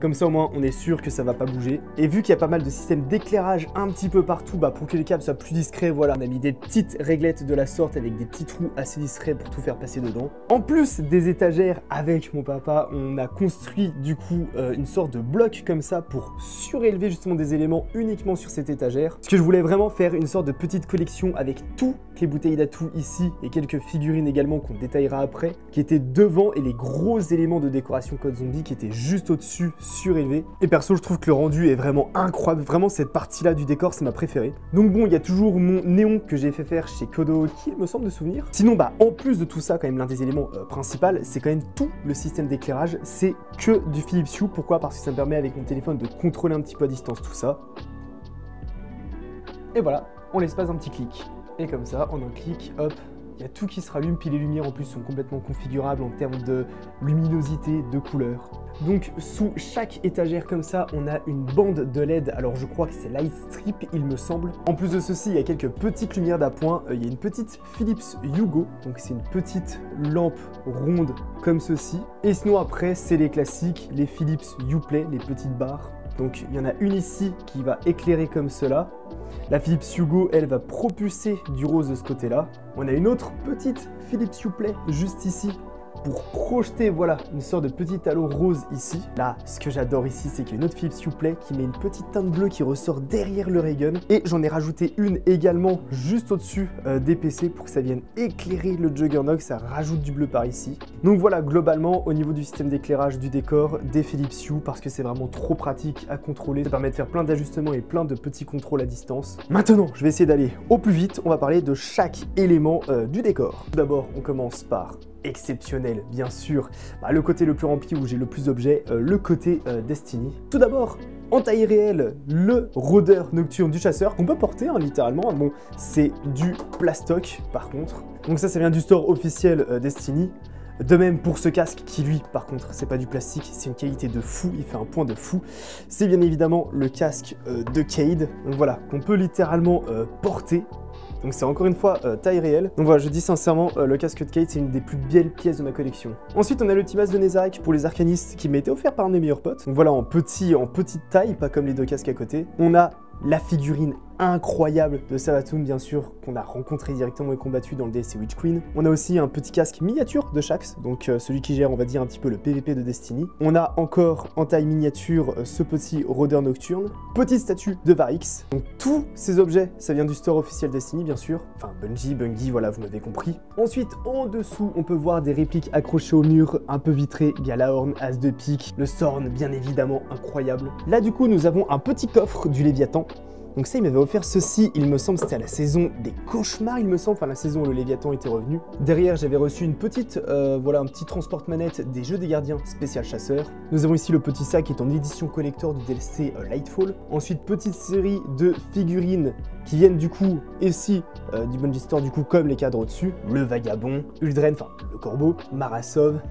Comme ça au moins on est sûr que ça va pas bouger. Et vu qu'il y a pas mal de systèmes d'éclairage un petit peu partout, pour que les câbles soient plus discrets, voilà, on a mis des petites réglettes de la sorte avec des petits trous assez discrets pour tout faire passer dedans. En plus des étagères, avec mon papa, on a construit du coup une sorte de bloc comme ça pour surélever justement des éléments uniquement sur cette étagère. Parce que je voulais vraiment faire une sorte de petite collection avec toutes les bouteilles d'atout ici et quelques figurines également qu'on détaillera après, qui étaient devant, et les gros éléments de décoration Code Zombie qui étaient juste au-dessus surélevé. Et perso, je trouve que le rendu est vraiment incroyable. Vraiment, cette partie-là du décor, c'est ma préférée. Donc bon, il y a toujours mon néon que j'ai fait faire chez Kodo Kill, me semble de souvenir. Sinon, bah, en plus de tout ça, quand même, l'un des éléments principaux, c'est quand même tout le système d'éclairage. C'est que du Philips Hue. Pourquoi? Parce que ça me permet avec mon téléphone de contrôler un petit peu à distance tout ça. Et voilà, on laisse pas un petit clic. Et comme ça, en un clic, hop, il y a tout qui se rallume, puis les lumières en plus sont complètement configurables en termes de luminosité, de couleur. Donc sous chaque étagère comme ça, on a une bande de LED, alors je crois que c'est Light Strip il me semble. En plus de ceci, il y a quelques petites lumières d'appoint, il y a une petite Philips Hue Go, donc c'est une petite lampe ronde comme ceci. Et sinon après, c'est les classiques, les Philips Hue Play, les petites barres. Donc il y en a une ici qui va éclairer comme cela. La Philips Hue Go, elle va propulser du rose de ce côté-là. On a une autre petite Philips Hue Play juste ici pour projeter, voilà, une sorte de petit halo rose ici. Là, ce que j'adore ici, c'est qu'il y a une autre Philips Hue Play qui met une petite teinte bleue qui ressort derrière le ray gun. Et j'en ai rajouté une également juste au-dessus des PC pour que ça vienne éclairer le Juggernaut, ça rajoute du bleu par ici. Donc voilà, globalement, au niveau du système d'éclairage du décor, des Philips Hue, parce que c'est vraiment trop pratique à contrôler. Ça permet de faire plein d'ajustements et plein de petits contrôles à distance. Maintenant, je vais essayer d'aller au plus vite. On va parler de chaque élément du décor. Tout d'abord, on commence par exceptionnel, bien sûr, le côté le plus rempli où j'ai le plus d'objets, le côté Destiny. Tout d'abord, en taille réelle, le rôdeur nocturne du chasseur, qu'on peut porter littéralement. Bon, c'est du plastoc par contre. Donc ça vient du store officiel Destiny. De même pour ce casque qui lui, par contre, c'est pas du plastique, c'est une qualité de fou, il fait un point de fou. C'est bien évidemment le casque de Cayde, donc voilà, qu'on peut littéralement porter. Donc c'est encore une fois taille réelle. Donc voilà, je dis sincèrement, le casque de Cayde, c'est une des plus belles pièces de ma collection. Ensuite, on a le petit masque de Nezarec pour les arcanistes qui m'a été offert par un de mes meilleurs potes. Donc voilà, en petite taille, pas comme les deux casques à côté. On a la figurine incroyable de Savathûn, bien sûr, qu'on a rencontré directement et combattu dans le DLC Witch Queen. On a aussi un petit casque miniature de Shaxx, donc celui qui gère, on va dire, un petit peu le PVP de Destiny. On a encore en taille miniature ce petit rôdeur nocturne, petite statue de Varix. Donc tous ces objets, ça vient du store officiel Destiny, bien sûr. Enfin, Bungie, voilà, vous m'avez compris. Ensuite, en dessous, on peut voir des répliques accrochées au mur, un peu vitrées, Gjallarhorn, As de pique, le Sorn, bien évidemment, incroyable. Là, du coup, nous avons un petit coffre du Léviathan. Donc ça, il m'avait offert ceci, il me semble, c'était à la saison des cauchemars, il me semble, enfin la saison où le Léviathan était revenu. Derrière, j'avais reçu une petite, voilà, un petit transport-manette des Jeux des Gardiens spécial chasseur. Nous avons ici le petit sac qui est en édition collector du DLC Lightfall. Ensuite, petite série de figurines qui viennent du coup, ici, du Bungie Store, du coup, comme les cadres au-dessus. Le Vagabond, Uldren, enfin, le Corbeau, Marasov,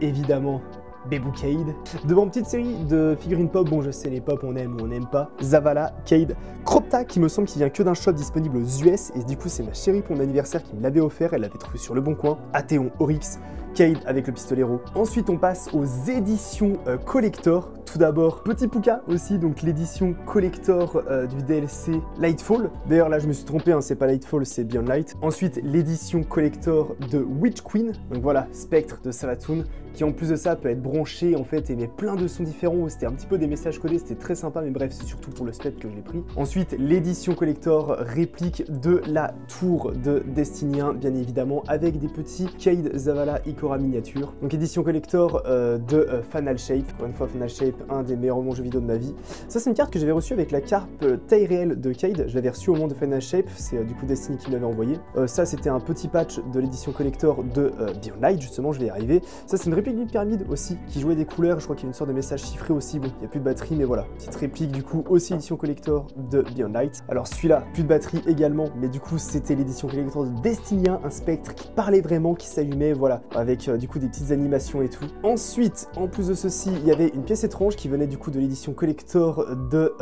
évidemment, Bebou Cayde. Devant une petite série de figurines pop, bon je sais les pop on aime ou on n'aime pas, Zavala, Cayde, Cropta qui me semble qu'il vient que d'un shop disponible aux US et du coup c'est ma chérie pour mon anniversaire qui me l'avait offert, elle l'avait trouvé sur le bon coin, Athéon, Oryx, Cayde avec le pistolero. Ensuite on passe aux éditions collector. Tout d'abord, Petit Puka aussi, donc l'édition collector du DLC Lightfall. D'ailleurs là je me suis trompé, hein, c'est pas Lightfall, c'est Beyond Light. Ensuite l'édition collector de Witch Queen, donc voilà, Spectre de Savathûn, qui en plus de ça peut être branché en fait et met plein de sons différents. C'était un petit peu des messages codés, c'était très sympa, mais bref, c'est surtout pour le spectre que je l'ai pris. Ensuite, l'édition collector réplique de la tour de Destiny 1, bien évidemment, avec des petits Cayde, Zavala, Ikora miniatures. Donc édition collector de Fanal Shape. Encore une fois, Fanal Shape, un des meilleurs moments jeux vidéo de ma vie. Ça, c'est une carte que j'avais reçue avec la carte taille réelle de Cayde. Je l'avais reçue au moment de Fanal Shape, c'est du coup Destiny qui me l'avait envoyé. Ça, c'était un petit patch de l'édition collector de Beyond Light, justement, je vais y arriver. Ça, c'est une réplique d'une pyramide aussi, qui jouait des couleurs, je crois qu'il y a une sorte de message chiffré aussi, bon, il n'y a plus de batterie, mais voilà, petite réplique du coup, aussi édition collector de Beyond Light. Alors celui-là, plus de batterie également, mais du coup c'était l'édition collector de Destiny 1, un spectre qui parlait vraiment, qui s'allumait, voilà, avec du coup des petites animations et tout. Ensuite, en plus de ceci, il y avait une pièce étrange qui venait du coup de l'édition collector de...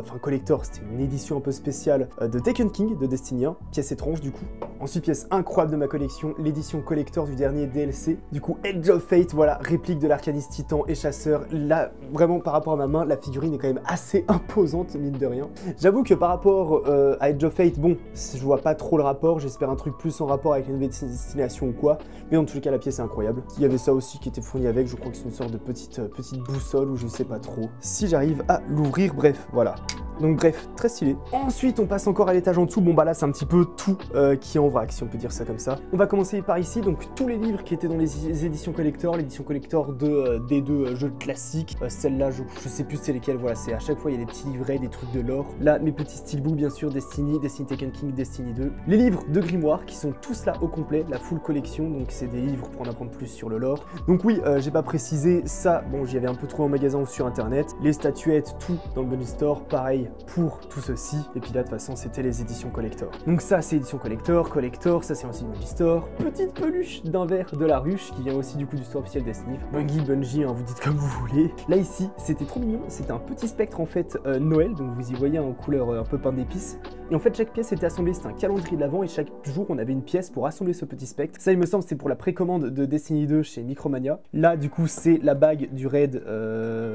Enfin collector, c'était une édition un peu spéciale de Taken King de Destiny 1, pièce étrange du coup. Ensuite, pièce incroyable de ma collection, l'édition collector du dernier DLC, du coup Edge of Fate, voilà, réplique de l'arcaniste titan et chasseur. Là, vraiment par rapport à ma main, la figurine est quand même assez imposante, mine de rien. J'avoue que par rapport à Edge of Fate, bon, je vois pas trop le rapport, j'espère un truc plus en rapport avec une nouvelle destination ou quoi, mais en tout cas la pièce est incroyable. Il y avait ça aussi qui était fourni avec, je crois que c'est une sorte de petite boussole ou je sais pas trop. Si j'arrive à l'ouvrir, bref, voilà. Donc bref, très stylé. Ensuite, on passe encore à l'étage en dessous. Bon bah là, c'est un petit peu tout qui est en vrac, si on peut dire ça comme ça. On va commencer par ici, donc tous les livres qui étaient dans les éditions collector, l'édition collector des deux jeux classiques. Celle-là, je sais plus c'est lesquels, voilà, c'est à chaque fois il y a des petits livrets, des trucs de lore. Là, mes petits steelbooks, bien sûr, Destiny, Destiny Taken King, Destiny 2. Les livres de grimoire qui sont tous là au complet, la full collection, donc c'est des livres pour en apprendre plus sur le lore. Donc oui, j'ai pas précisé ça, bon j'y avais un peu trouvé en magasin ou sur internet. Les statuettes, tout dans le Bungie Store, pareil pour tout ceci. Et puis là de toute façon c'était les éditions collector. Donc ça c'est édition collector, ça c'est aussi Bungie Store. Petite peluche d'un verre de la ruche qui vient aussi du coup du store officiel Destiny. Bungie, hein, vous dites comme vous voulez. Là ici c'était trop mignon, c'était un petit spectre en fait Noël, donc vous y voyez en couleur un peu pain d'épices. Et en fait chaque pièce était assemblée, c'était un calendrier de l'avant et chaque jour on avait une pièce pour assembler ce petit spectre. Ça il me semble c'est pour la précommande de Destiny 2 chez Micromania. Là du coup c'est la bague du raid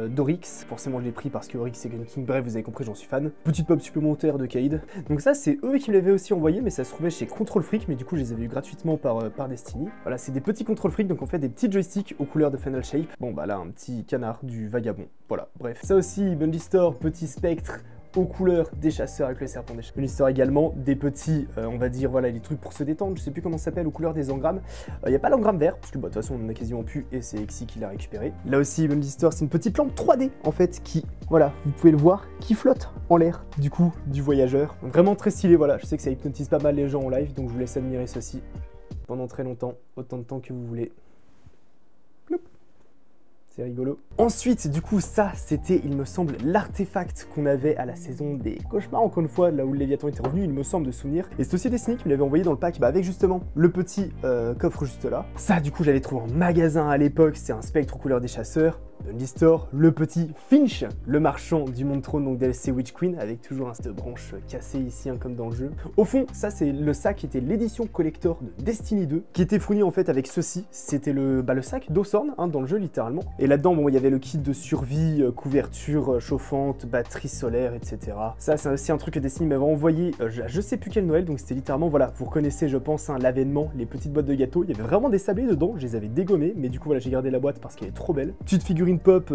d'Oryx. Forcément je l'ai pris parce que Oryx c'est Gun King, bref vous avez compris, j'en suis fan. Petite pop supplémentaire de Cayde. Donc ça c'est eux qui me l'avaient aussi envoyé, mais ça se trouvait chez Control Freak, mais du coup je les avais eu gratuitement par Destiny. Voilà, c'est des petits Control Freak, donc on fait des petits joysticks aux couleurs de Final Shape. Bon bah là un petit canard du vagabond. Voilà, bref. Ça aussi, Bungie Store, petit spectre aux couleurs des chasseurs avec le serpent des chasseurs. Bungie Store également, des petits, on va dire, voilà, les trucs pour se détendre, je sais plus comment ça s'appelle, aux couleurs des engrammes. Il n'y a pas l'engramme vert, parce que bah, de toute façon on en a quasiment plus et c'est Exy qui l'a récupéré. Là aussi, Bungie Store, c'est une petite lampe 3D en fait qui, voilà, vous pouvez le voir, qui flotte en l'air, du coup, du voyageur. Donc, vraiment très stylé, voilà, je sais que ça hypnotise pas mal les gens en live, donc je vous laisse admirer ceci pendant très longtemps, autant de temps que vous voulez. C'est rigolo. Ensuite, du coup, ça, c'était, il me semble, l'artefact qu'on avait à la saison des cauchemars, encore une fois, là où le Léviathan était revenu, il me semble de souvenir. Et c'est aussi Destiny qui me l'avait envoyé dans le pack, bah, avec justement le petit coffre juste là. Ça, du coup, j'avais trouvé en magasin à l'époque, c'est un spectre aux couleurs des chasseurs. Bungie Store, le petit Finch, le marchand du monde trône, donc DLC Witch Queen, avec toujours cette branche cassée ici, hein, comme dans le jeu. Au fond, ça c'est le sac qui était l'édition collector de Destiny 2, qui était fourni en fait avec ceci. C'était le sac d'Osorn, hein, dans le jeu littéralement. Et là-dedans, bon, il y avait le kit de survie, couverture chauffante, batterie solaire, etc. Ça, c'est aussi un truc que Destiny m'avait envoyé, je sais plus quel Noël, donc c'était littéralement, voilà, vous reconnaissez, je pense, hein, l'avènement, les petites boîtes de gâteaux. Il y avait vraiment des sablés dedans, je les avais dégommés, mais du coup, voilà, j'ai gardé la boîte parce qu'elle est trop belle. Petite figurine pop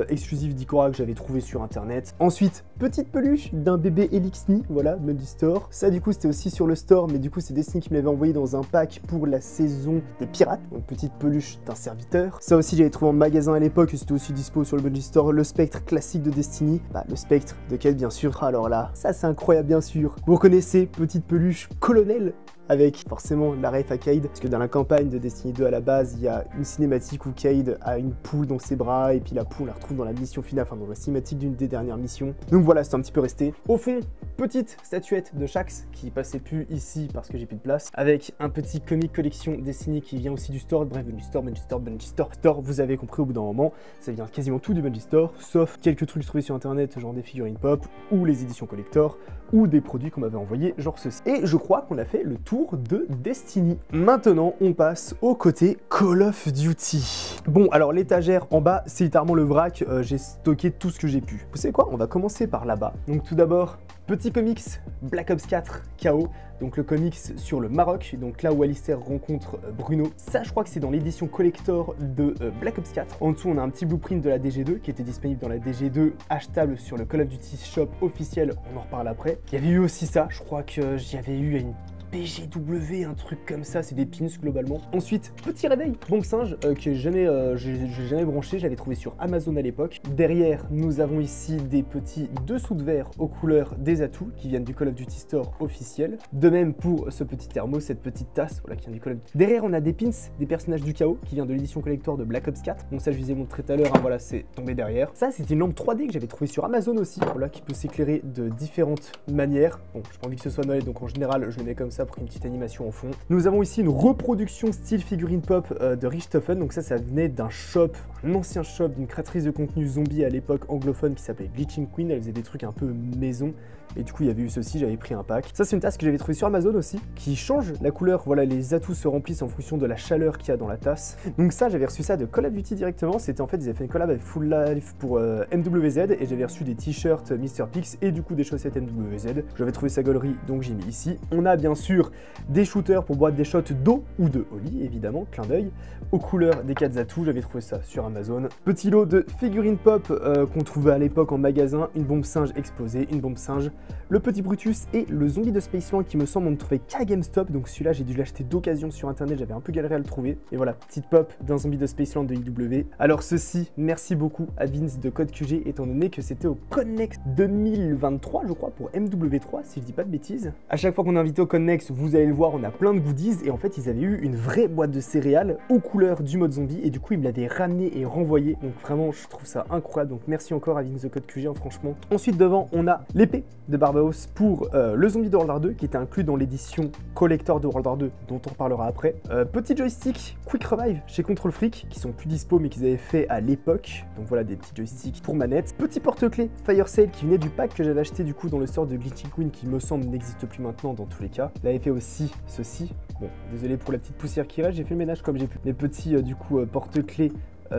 exclusive d'Ikora que j'avais trouvé sur internet. Ensuite, petite peluche d'un bébé Elixni, voilà, Bungie Store. Ça du coup c'était aussi sur le store, mais du coup c'est Destiny qui me l'avait envoyé dans un pack pour la saison des pirates, donc petite peluche d'un serviteur. Ça aussi j'avais trouvé en magasin à l'époque, c'était aussi dispo sur le Bungie Store, le spectre classique de Destiny, bah, le spectre de Cayde bien sûr. Alors là, ça c'est incroyable bien sûr. Vous reconnaissez, petite peluche colonel, avec forcément la ref à Cayde, parce que dans la campagne de Destiny 2 à la base, il y a une cinématique où Cayde a une poule dans ses bras, et puis la poule on la retrouve dans la mission finale, enfin dans la cinématique d'une des dernières missions. Donc voilà, c'est un petit peu resté. Au fond, petite statuette de Shax, qui passait plus ici parce que j'ai plus de place, avec un petit comic collection Destiny qui vient aussi du store, bref, Bungie Store, Bungie Store, Bungie Store. Store, vous avez compris au bout d'un moment, ça vient quasiment tout du Bungie Store, sauf quelques trucs trouvés sur internet, genre des figurines pop, ou les éditions collector, ou des produits qu'on m'avait envoyés, genre ceci. Et je crois qu'on a fait le tour de Destiny. Maintenant, on passe au côté Call of Duty. Bon, alors l'étagère en bas, c'est littéralement le vrac. J'ai stocké tout ce que j'ai pu. Vous savez quoi? On va commencer par là-bas. Donc tout d'abord, petit comics Black Ops 4 KO. Donc le comics sur le Maroc, donc là où Alistair rencontre Bruno. Ça, je crois que c'est dans l'édition collector de Black Ops 4. En dessous, on a un petit blueprint de la DG2 qui était disponible dans la DG2, achetable sur le Call of Duty Shop officiel. On en reparle après. Il y avait eu aussi ça, je crois que j'y avais eu à une PGW, un truc comme ça, c'est des pins globalement. Ensuite, petit réveil, bon singe, que j'ai jamais branché, j'avais trouvé sur Amazon à l'époque. Derrière, nous avons ici des petits dessous de verre aux couleurs des atouts qui viennent du Call of Duty Store officiel. De même pour ce petit thermo, cette petite tasse, voilà, qui vient du Call of Duty. Derrière, on a des pins, des personnages du chaos qui vient de l'édition collector de Black Ops 4. Bon, ça, je vous ai montré tout à l'heure, hein, voilà, c'est tombé derrière. Ça, c'était une lampe 3D que j'avais trouvé sur Amazon aussi, voilà, qui peut s'éclairer de différentes manières. Bon, j'ai pas envie que ce soit Noël, donc en général, je le mets comme ça pour une petite animation en fond. Nous avons ici une reproduction style figurine pop de Richthofen, donc ça venait d'un shop, un ancien shop d'une créatrice de contenu zombie à l'époque anglophone qui s'appelait Bleaching Queen. Elle faisait des trucs un peu maison. Et du coup, il y avait eu ceci, j'avais pris un pack. Ça, c'est une tasse que j'avais trouvée sur Amazon aussi, qui change la couleur. Voilà, les atouts se remplissent en fonction de la chaleur qu'il y a dans la tasse. Donc ça, j'avais reçu ça de Call of Duty directement. C'était en fait, ils avaient fait une collab avec Full Life pour MWZ, et j'avais reçu des t-shirts Mr. Pix et du coup des chaussettes MWZ. J'avais trouvé sa galerie, donc j'ai mis ici. On a bien sûr sur des shooters pour boîte des shots d'eau ou de Oli, évidemment, clin d'œil, aux couleurs des Kazatou, j'avais trouvé ça sur Amazon. Petit lot de figurines pop qu'on trouvait à l'époque en magasin, une bombe singe explosée, une bombe singe, le petit Brutus et le zombie de Spaceland qui me semble on ne trouvait qu'à GameStop, donc celui-là j'ai dû l'acheter d'occasion sur internet, j'avais un peu galéré à le trouver. Et voilà, petite pop d'un zombie de Spaceland de IW. Alors ceci, merci beaucoup à Vince de Code QG, étant donné que c'était au Connex 2023, je crois, pour MW3, si je dis pas de bêtises. À chaque fois qu'on est invité au Connex, vous allez le voir, on a plein de goodies, et en fait, ils avaient eu une vraie boîte de céréales aux couleurs du mode zombie, et du coup, ils me l'avaient ramené et renvoyé. Donc vraiment, je trouve ça incroyable. Donc merci encore à Vince de Code QG, hein, franchement. Ensuite, devant, on a l'épée de Barbaros pour le zombie de World War 2, qui était inclus dans l'édition collector de World War 2, dont on reparlera après. Petit joystick Quick Revive chez Control Freak, qui sont plus dispo, mais qu'ils avaient fait à l'époque. Donc voilà, des petits joysticks pour manette. Petit porte-clés Fire Sale qui venait du pack que j'avais acheté du coup dans le store de Glitching Queen, qui me semble n'existe plus maintenant dans tous les cas. Il avait fait aussi ceci. Bon, désolé pour la petite poussière qui reste, j'ai fait le ménage comme j'ai pu. Les petits du coup porte-clés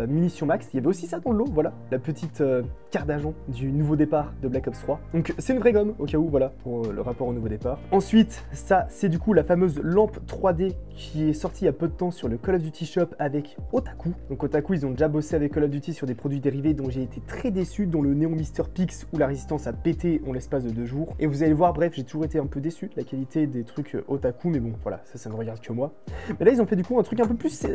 munitions max, il y avait aussi ça dans le lot, voilà, la petite carte d'agent du nouveau départ de Black Ops 3. Donc c'est une vraie gomme, au cas où, voilà, pour le rapport au nouveau départ. Ensuite, ça, c'est du coup la fameuse lampe 3D qui est sortie il y a peu de temps sur le Call of Duty Shop avec Otaku. Donc Otaku, ils ont déjà bossé avec Call of Duty sur des produits dérivés dont j'ai été très déçu, dont le Néon Mr. Pix où la résistance a pété en l'espace de 2 jours. Et vous allez le voir, bref, j'ai toujours été un peu déçu de la qualité des trucs Otaku, mais bon, voilà, ça ne regarde que moi. Mais là, ils ont fait du coup un truc un peu plus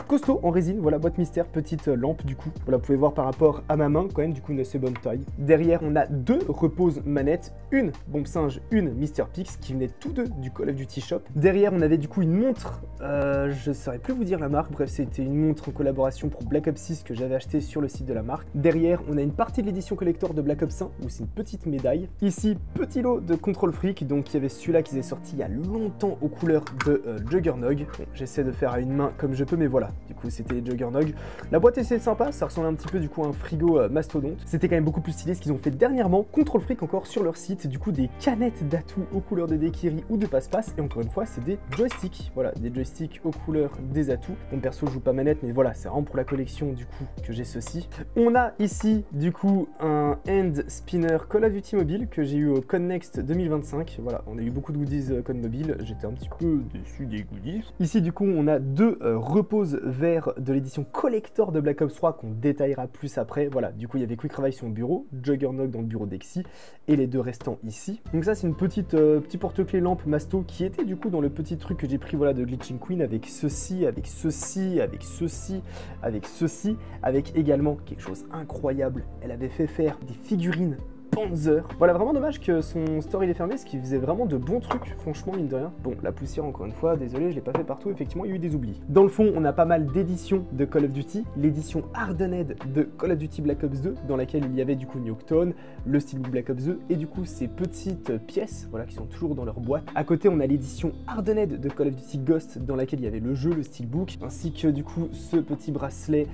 costaud en résine, voilà, boîte mystère, petite lampe du coup. Voilà, vous pouvez voir par rapport à ma main, quand même, du coup, une assez bonne taille. Derrière, on a 2 reposes manettes, une bombe singe, une Mr. Pix, qui venaient tous deux du Call of Duty Shop. Derrière, on avait du coup une montre, je ne saurais plus vous dire la marque, bref, c'était une montre en collaboration pour Black Ops 6 que j'avais acheté sur le site de la marque. Derrière, on a une partie de l'édition collector de Black Ops 1, où c'est une petite médaille. Ici, petit lot de Control Freak, donc il y avait celui-là qui est sorti il y a longtemps aux couleurs de Juggernog. Bon, j'essaie de faire à une main comme je peux, mais voilà, du coup, c'était les Juggernog. La boîte était sympa, ça ressemblait un petit peu du coup à un frigo mastodonte. C'était quand même beaucoup plus stylé ce qu'ils ont fait dernièrement. Control Freak encore sur leur site, du coup des canettes d'atouts aux couleurs de Dekiri ou de passe-passe, et encore une fois c'est des joysticks, voilà, des joysticks aux couleurs des atouts. Mon perso je joue pas manette, mais voilà, c'est vraiment pour la collection du coup que j'ai ceci. On a ici du coup un hand spinner Call of Duty mobile que j'ai eu au Connext 2025. Voilà, on a eu beaucoup de goodies Con mobile, j'étais un petit peu déçu des goodies. Ici du coup on a 2 reposes verts de l'édition collector de Black Ops 3 qu'on détaillera plus après. Voilà, du coup il y avait Quick Revive sur le bureau, Juggernog dans le bureau d'Exy et les 2 restants ici. Donc ça c'est une petite petit porte-clés lampe masto qui était du coup dans le petit truc que j'ai pris, voilà, de Glitching Queen, avec ceci, avec ceci, avec ceci, avec ceci, avec également quelque chose incroyable. Elle avait fait faire des figurines Panzer. Voilà, vraiment dommage que son store il est fermé, parce qu'il faisait vraiment de bons trucs, franchement, mine de rien. Bon, la poussière, encore une fois, désolé, je l'ai pas fait partout, effectivement, il y a eu des oublis. Dans le fond, on a pas mal d'éditions de Call of Duty, l'édition Hardened de Call of Duty Black Ops 2, dans laquelle il y avait du coup Nocturne, le steelbook Black Ops 2, et du coup, ces petites pièces, voilà, qui sont toujours dans leur boîte. À côté, on a l'édition Hardened de Call of Duty Ghost, dans laquelle il y avait le jeu, le steelbook, ainsi que du coup, ce petit bracelet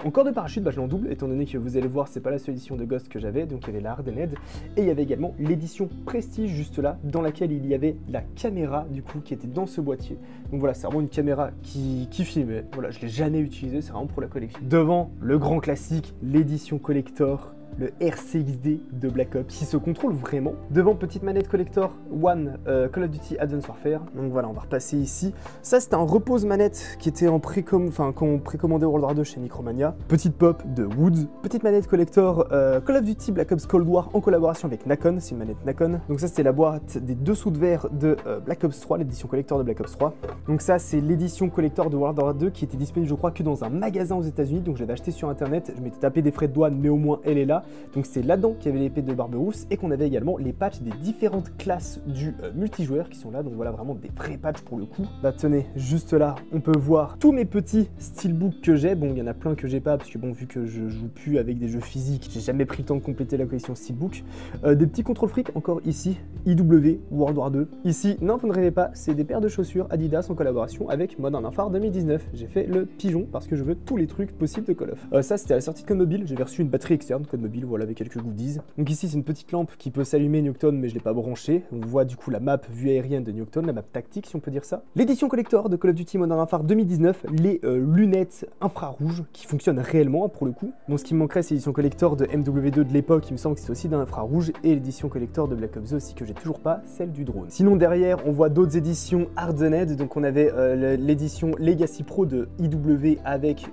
encore de parachute, bah je l'en double, étant donné que vous allez voir, c'est pas la seule édition de Ghost que j'avais, donc il y avait la Hardened, et il y avait également l'édition Prestige juste là, dans laquelle il y avait la caméra du coup qui était dans ce boîtier. Donc voilà, c'est vraiment une caméra qui filmait, voilà, je l'ai jamais utilisée, c'est vraiment pour la collection. Devant, le grand classique, l'édition collector, le RCXD de Black Ops, qui se contrôle vraiment. Devant, petite manette collector One Call of Duty Advanced Warfare. Donc voilà, on va repasser ici. Ça, c'était un repose manette qui était en quand on précommandait World War 2 chez Micromania. Petite pop de Woods. Petite manette collector Call of Duty Black Ops Cold War en collaboration avec Nacon. C'est une manette Nacon. Donc ça, c'était la boîte des dessous de verre de Black Ops 3, l'édition collector de Black Ops 3. Donc ça, c'est l'édition collector de World War 2 qui était disponible, je crois, que dans un magasin aux États-Unis. Donc j'avais acheté sur internet. Je m'étais tapé des frais de douane, mais au moins elle est là. Donc c'est là-dedans qu'il y avait l'épée de Barberousse et qu'on avait également les patchs des différentes classes du multijoueur qui sont là. Donc voilà, vraiment des vrais patchs pour le coup. Bah tenez, juste là, on peut voir tous mes petits steelbooks que j'ai. Bon, il y en a plein que j'ai pas parce que bon, vu que je joue plus avec des jeux physiques, j'ai jamais pris le temps de compléter la collection steelbook. Des petits Control Freak encore ici, IW, World War 2. Ici, non, vous ne rêvez pas, c'est des paires de chaussures Adidas en collaboration avec Modern Warfare 2019. J'ai fait le pigeon parce que je veux tous les trucs possibles de Call of. Ça, c'était à la sortie de Code Mobile. J'ai reçu une batterie externe Code Mobile. mobile, voilà, avec quelques goodies. Donc ici, c'est une petite lampe qui peut s'allumer Nocton, mais je l'ai pas branchée. On voit du coup la map vue aérienne de Nocton, la map tactique, si on peut dire ça. L'édition collector de Call of Duty Modern Warfare 2019, les lunettes infrarouges qui fonctionnent réellement pour le coup. Donc ce qui me manquerait, c'est l'édition collector de MW2 de l'époque, il me semble que c'est aussi d'infrarouge, et l'édition collector de Black Ops 2 aussi que j'ai toujours pas, celle du drone. Sinon derrière, on voit d'autres éditions Hardened, donc on avait l'édition Legacy Pro de IW avec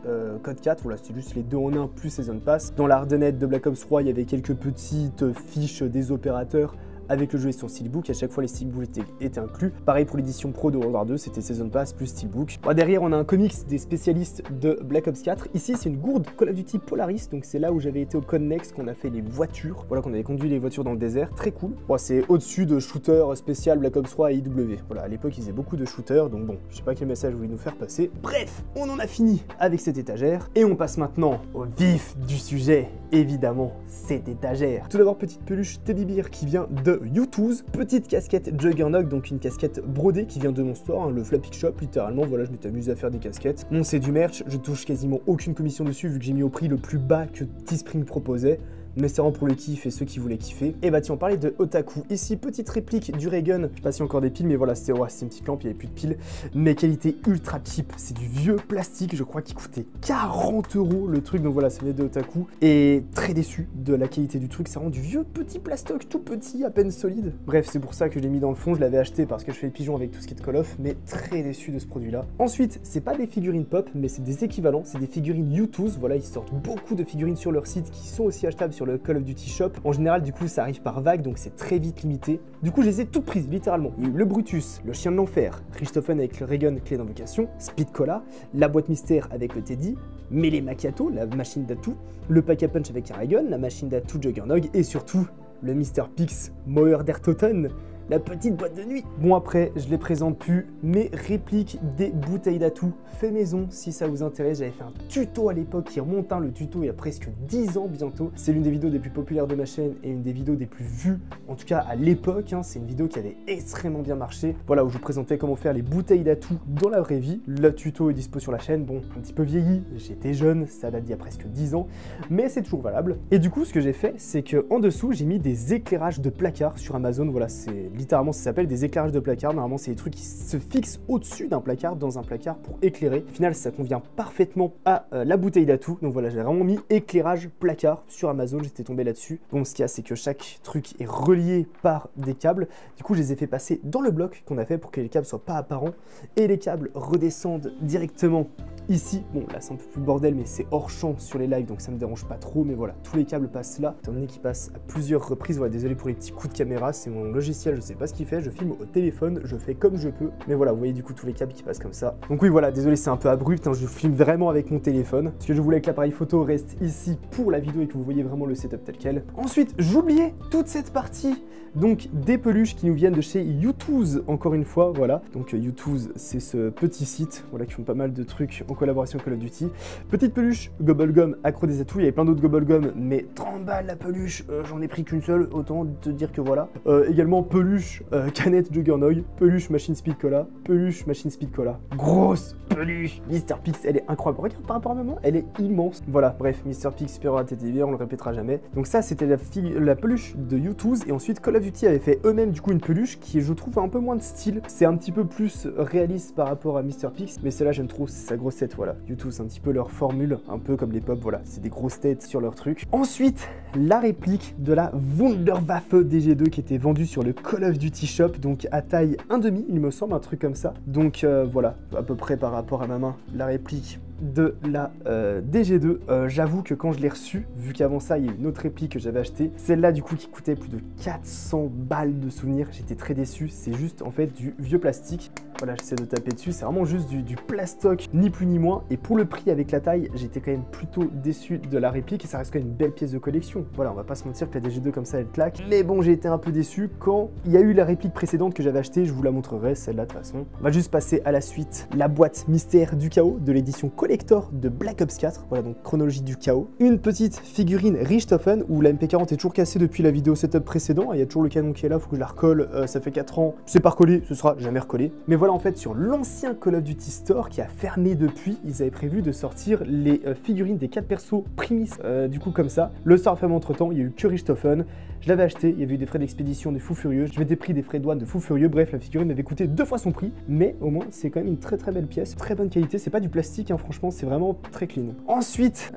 code 4, voilà, c'est juste les deux en un plus Season Pass. Dans la Hardened de Black Ops 3, il y avait quelques petites fiches des opérateurs avec le jeu et son steelbook, à chaque fois les steelbooks étaient inclus. Pareil pour l'édition pro de World War 2, c'était Season Pass plus steelbook. Bon, derrière, on a un comics des spécialistes de Black Ops 4. Ici, c'est une gourde Call of Duty Polaris, donc c'est là où j'avais été au Connex, qu'on a fait les voitures. Voilà, qu'on avait conduit les voitures dans le désert, très cool. Bon, c'est au-dessus de shooter spécial Black Ops 3 et IW. Voilà, à l'époque, ils faisaient beaucoup de shooters, donc bon, je sais pas quel message vous voulez nous faire passer. Bref, on en a fini avec cette étagère, et on passe maintenant au vif du sujet, évidemment, cette étagère. Tout d'abord, petite peluche Teddy Bear qui vient de U2, petite casquette Juggernog, donc une casquette brodée qui vient de mon store, hein, le Flappy Shop, littéralement. Voilà, je m'étais amusé à faire des casquettes. Bon, c'est du merch, je touche quasiment aucune commission dessus vu que j'ai mis au prix le plus bas que Teespring proposait. Mais c'est vraiment pour le kiff et ceux qui voulaient kiffer. Et bah tiens, on parlait de Otaku. Ici, petite réplique du Raygun. Je sais pas s'il y a encore des piles, mais voilà, c'était une petite lampe, il n'y avait plus de piles. Mais qualité ultra cheap. C'est du vieux plastique, je crois qu'il coûtait 40 € le truc. Donc voilà, ça venait de Otaku. Et très déçu de la qualité du truc. C'est vraiment du vieux petit plastoc, tout petit, à peine solide. Bref, c'est pour ça que je l'ai mis dans le fond. Je l'avais acheté parce que je fais le pigeon avec tout ce qui est de Call of. Mais très déçu de ce produit-là. Ensuite, c'est pas des figurines pop, mais c'est des équivalents. C'est des figurines U2. Voilà, ils sortent beaucoup de figurines sur leur site qui sont aussi achetables sur le Call of Duty Shop. En général, du coup, ça arrive par vague, donc c'est très vite limité. Du coup, je les ai toutes prises, littéralement. Il y a eu le Brutus, le chien de l'enfer, Richthofen avec le Raygun clé d'invocation, Speed Cola, la boîte mystère avec le Teddy, Melee Macchiato, la machine d'atout, le Pack-a-Punch avec un Raygun, la machine d'atout Juggernog, et surtout, le Mr. Pix Mauer der Toten, la petite boîte de nuit. Bon, après, je les présente plus, mes répliques des bouteilles d'atout fait maison, si ça vous intéresse. J'avais fait un tuto à l'époque qui remonte, hein, le tuto il y a presque 10 ans bientôt. C'est l'une des vidéos les plus populaires de ma chaîne et une des vidéos des plus vues, en tout cas à l'époque, hein. C'est une vidéo qui avait extrêmement bien marché. Voilà, où je vous présentais comment faire les bouteilles d'atout dans la vraie vie. Le tuto est dispo sur la chaîne, bon, un petit peu vieilli, j'étais jeune, ça date d'il y a presque 10 ans, mais c'est toujours valable. Et du coup, ce que j'ai fait, c'est que en dessous, j'ai mis des éclairages de placard sur Amazon. Voilà, c'est littéralement, ça s'appelle des éclairages de placard. Normalement, c'est des trucs qui se fixent au-dessus d'un placard, dans un placard pour éclairer. Au final, ça convient parfaitement à la bouteille d'atout. Donc voilà, j'ai vraiment mis éclairage placard sur Amazon. J'étais tombé là-dessus. Bon, ce qu'il y a, c'est que chaque truc est relié par des câbles. Du coup, je les ai fait passer dans le bloc qu'on a fait pour que les câbles soient pas apparents. Et les câbles redescendent directement ici. Bon, là, c'est un peu plus le bordel, mais c'est hors champ sur les lives, donc ça me dérange pas trop. Mais voilà, tous les câbles passent là, étant donné qu'ils passent à plusieurs reprises. Voilà, désolé pour les petits coups de caméra, c'est mon logiciel, je sais pas ce qu'il fait, je filme au téléphone, je fais comme je peux. Mais voilà, vous voyez du coup tous les câbles qui passent comme ça. Donc oui, voilà, désolé, c'est un peu abrupt, hein, je filme vraiment avec mon téléphone. Parce que je voulais que l'appareil photo reste ici pour la vidéo et que vous voyez vraiment le setup tel quel. Ensuite, j'oubliais toute cette partie. Donc des peluches qui nous viennent de chez U2, encore une fois, voilà. Donc U2, c'est ce petit site, voilà, qui font pas mal de trucs en collaboration avec Call of Duty. Petite peluche, Gobblegum, accro des atouts, il y avait plein d'autres Gobblegum, mais 30 balles la peluche, j'en ai pris qu'une seule, autant te dire que voilà. Également peluche, canette Juggernog, peluche Machine Speed Cola, peluche Machine Speed Cola, grosse peluche, Mr. Pix, elle est incroyable, regarde par rapport à maman, elle est immense. Voilà, bref, Mr. Pix, supérieur à TTV, on le répétera jamais. Donc ça, c'était la peluche de U2, et ensuite Call of Duty avait fait eux-mêmes du coup une peluche qui, je trouve, a un peu moins de style. C'est un petit peu plus réaliste par rapport à Mr. Pix, mais celle-là, j'aime trop, c'est sa grosse tête, voilà. U2, c'est un petit peu leur formule, un peu comme les pop, voilà, c'est des grosses têtes sur leur truc. Ensuite, la réplique de la Wunderwaffe DG2 qui était vendue sur le Call of Duty Shop, donc à taille 1,5, il me semble, un truc comme ça. Donc voilà, à peu près par rapport à ma main, la réplique de la DG2. J'avoue que quand je l'ai reçue, vu qu'avant ça il y a une autre réplique que j'avais achetée, celle-là du coup qui coûtait plus de 400 balles de souvenirs, j'étais très déçu. C'est juste en fait du vieux plastique. Voilà, j'essaie de taper dessus, c'est vraiment juste du plastoc, ni plus ni moins. Et pour le prix avec la taille, j'étais quand même plutôt déçu de la réplique et ça reste quand même une belle pièce de collection. Voilà, on va pas se mentir que la DG2 comme ça elle claque. Mais bon, j'ai été un peu déçu quand il y a eu la réplique précédente que j'avais achetée, je vous la montrerai celle-là de toute façon. On va juste passer à la suite, la boîte mystère du chaos de l'édition collector de Black Ops 4. Voilà, donc chronologie du chaos. Une petite figurine Richthofen où la MP40 est toujours cassée depuis la vidéo setup précédent. Il y a toujours le canon qui est là, faut que je la recolle, ça fait 4 ans. C'est pas recollé, ce sera jamais recollé. Mais voilà, voilà en fait sur l'ancien Call of Duty Store qui a fermé depuis. Ils avaient prévu de sortir les figurines des 4 persos Primis, du coup comme ça. Le store a fermé entre temps, il y a eu que Richthofen. Je l'avais acheté, il y avait eu des frais d'expédition de fou furieux, je m'étais pris des frais de douane de fou furieux, bref la figurine m'avait coûté 2 fois son prix, mais au moins c'est quand même une très belle pièce, très bonne qualité, c'est pas du plastique hein, franchement c'est vraiment très clean. Ensuite,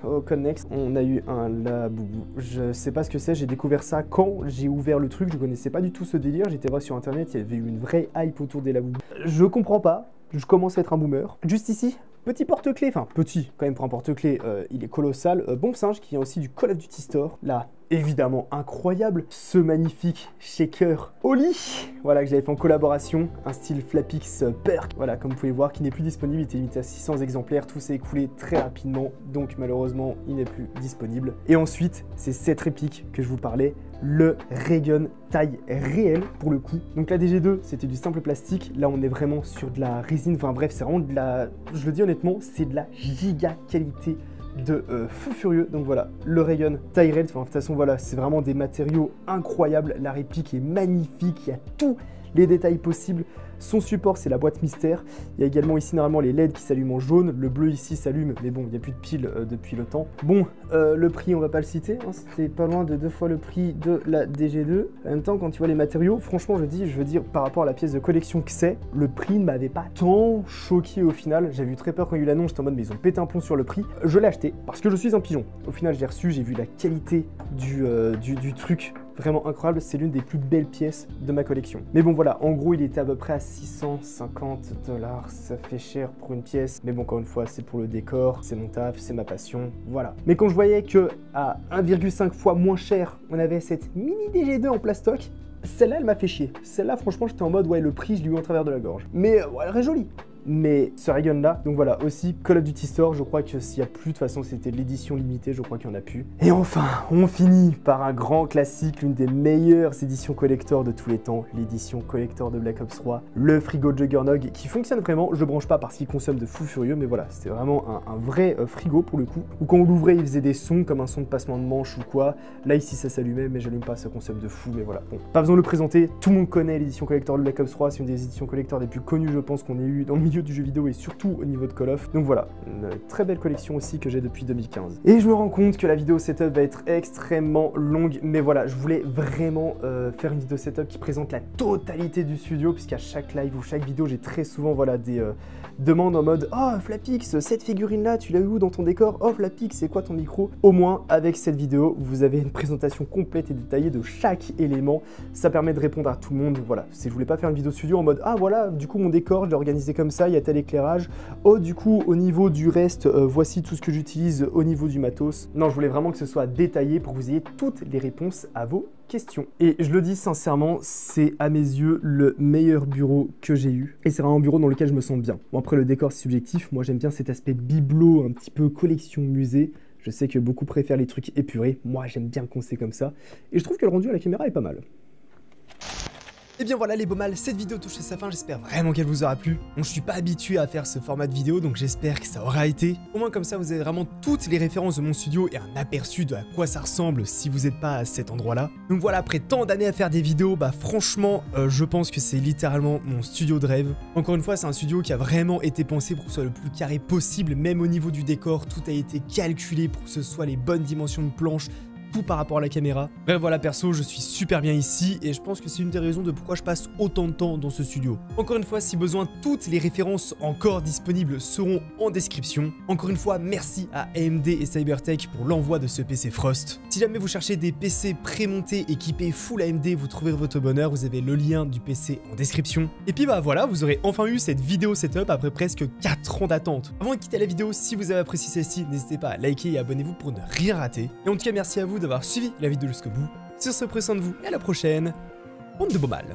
au Connex, on a eu un Labubu, je sais pas ce que c'est, j'ai découvert ça quand j'ai ouvert le truc, je connaissais pas du tout ce délire, j'étais voir sur internet, il y avait eu une vraie hype autour des Labubu. Je comprends pas, je commence à être un boomer. Juste ici, petit porte-clés, enfin petit quand même pour un porte-clés, il est colossal. Bon singe qui vient aussi du Call of Duty Store. Là, évidemment incroyable, ce magnifique shaker Oli, voilà que j'avais fait en collaboration, un style Flapix Perk, voilà comme vous pouvez voir qui n'est plus disponible, il était limité à 600 exemplaires, tout s'est écoulé très rapidement, donc malheureusement il n'est plus disponible. Et ensuite, c'est cette réplique que je vous parlais, le Raygun taille réelle pour le coup. Donc la DG2 c'était du simple plastique, là on est vraiment sur de la résine, enfin bref c'est vraiment de la, je le dis honnêtement, c'est de la giga qualité de fou furieux. Donc voilà, le Raygun taille réelle, enfin, de toute façon voilà, c'est vraiment des matériaux incroyables, la réplique est magnifique, il y a tous les détails possibles. Son support c'est la boîte mystère, il y a également ici normalement les LED qui s'allument en jaune, le bleu ici s'allume mais bon il n'y a plus de piles depuis le temps. Bon le prix on va pas le citer, hein, c'était pas loin de 2 fois le prix de la DG2. En même temps quand tu vois les matériaux, franchement je veux dire par rapport à la pièce de collection que c'est, le prix ne m'avait pas tant choqué au final, j'avais eu très peur quand il y a eu l'annonce, j'étais en mode mais ils ont pété un plomb sur le prix. Je l'ai acheté parce que je suis un pigeon, au final je l'ai reçu, j'ai vu la qualité du truc, vraiment incroyable, c'est l'une des plus belles pièces de ma collection. Mais bon voilà, en gros il était à peu près à 650 $, ça fait cher pour une pièce, mais bon encore une fois c'est pour le décor, c'est mon taf, c'est ma passion, voilà. Mais quand je voyais que à 1,5 fois moins cher, on avait cette mini DG2 en plastoc, celle-là elle m'a fait chier. Celle-là franchement j'étais en mode ouais le prix je l'ai eu en travers de la gorge. Mais ouais, elle est jolie. Mais ce Raygun là, donc voilà, aussi Call of Duty Store, je crois que s'il n'y a plus, de toute façon c'était l'édition limitée, je crois qu'il n'y en a plus. Et enfin, on finit par un grand classique, l'une des meilleures éditions collector de tous les temps, l'édition collector de Black Ops 3, le frigo Juggernog, qui fonctionne vraiment, je branche pas parce qu'il consomme de fou furieux, mais voilà, c'était vraiment un vrai frigo pour le coup, où quand on l'ouvrait il faisait des sons comme un son de passement de manche ou quoi, là ici ça s'allumait, mais j'allume pas, ça consomme de fou, mais voilà, bon, pas besoin de le présenter, tout le monde connaît l'édition collector de Black Ops 3, c'est une des éditions collector les plus connues je pense qu'on ait eu dans le milieu du jeu vidéo et surtout au niveau de Call of. Donc voilà, une très belle collection aussi que j'ai depuis 2015. Et je me rends compte que la vidéo setup va être extrêmement longue, mais voilà, je voulais vraiment faire une vidéo setup qui présente la totalité du studio, puisqu'à chaque live ou chaque vidéo, j'ai très souvent voilà, des demandes en mode « Oh Flapix, cette figurine-là, tu l'as eu où dans ton décor? Oh Flapix, c'est quoi ton micro ?» Au moins, avec cette vidéo, vous avez une présentation complète et détaillée de chaque élément. Ça permet de répondre à tout le monde. Voilà, je voulais pas faire une vidéo studio en mode « Ah voilà, du coup mon décor, je l'ai organisé comme ça, il y a tel éclairage. Oh du coup, au niveau du reste, voici tout ce que j'utilise au niveau du matos. » Non, je voulais vraiment que ce soit détaillé pour que vous ayez toutes les réponses à vos questions. Et je le dis sincèrement, c'est à mes yeux le meilleur bureau que j'ai eu. Et c'est vraiment un bureau dans lequel je me sens bien. Bon après le décor c'est subjectif, moi j'aime bien cet aspect bibelot, un petit peu collection musée. Je sais que beaucoup préfèrent les trucs épurés, moi j'aime bien quand c'est comme ça. Et je trouve que le rendu à la caméra est pas mal. Et bien voilà les beaux-mâles, cette vidéo touche à sa fin, j'espère vraiment qu'elle vous aura plu. Bon, je suis pas habitué à faire ce format de vidéo, donc j'espère que ça aura été. Au moins comme ça, vous avez vraiment toutes les références de mon studio et un aperçu de à quoi ça ressemble si vous n'êtes pas à cet endroit-là. Donc voilà, après tant d'années à faire des vidéos, bah franchement, je pense que c'est littéralement mon studio de rêve. Encore une fois, c'est un studio qui a vraiment été pensé pour que ce soit le plus carré possible, même au niveau du décor, tout a été calculé pour que ce soit les bonnes dimensions de planche, tout par rapport à la caméra. Bref voilà, perso je suis super bien ici et je pense que c'est une des raisons de pourquoi je passe autant de temps dans ce studio. Encore une fois, si besoin, toutes les références encore disponibles seront en description. Encore une fois, merci à AMD et Cybertech pour l'envoi de ce PC Frost. Si jamais vous cherchez des PC prémontés équipés full AMD, vous trouverez votre bonheur, vous avez le lien du PC en description. Et puis bah voilà, vous aurez enfin eu cette vidéo setup après presque 4 ans d'attente. Avant de quitter la vidéo, si vous avez apprécié celle-ci, n'hésitez pas à liker et abonnez-vous pour ne rien rater. Et en tout cas, merci à vous d'avoir suivi la vidéo jusqu'au bout. Sur ce, prenez soin de vous et à la prochaine. Bande de beaux mâles.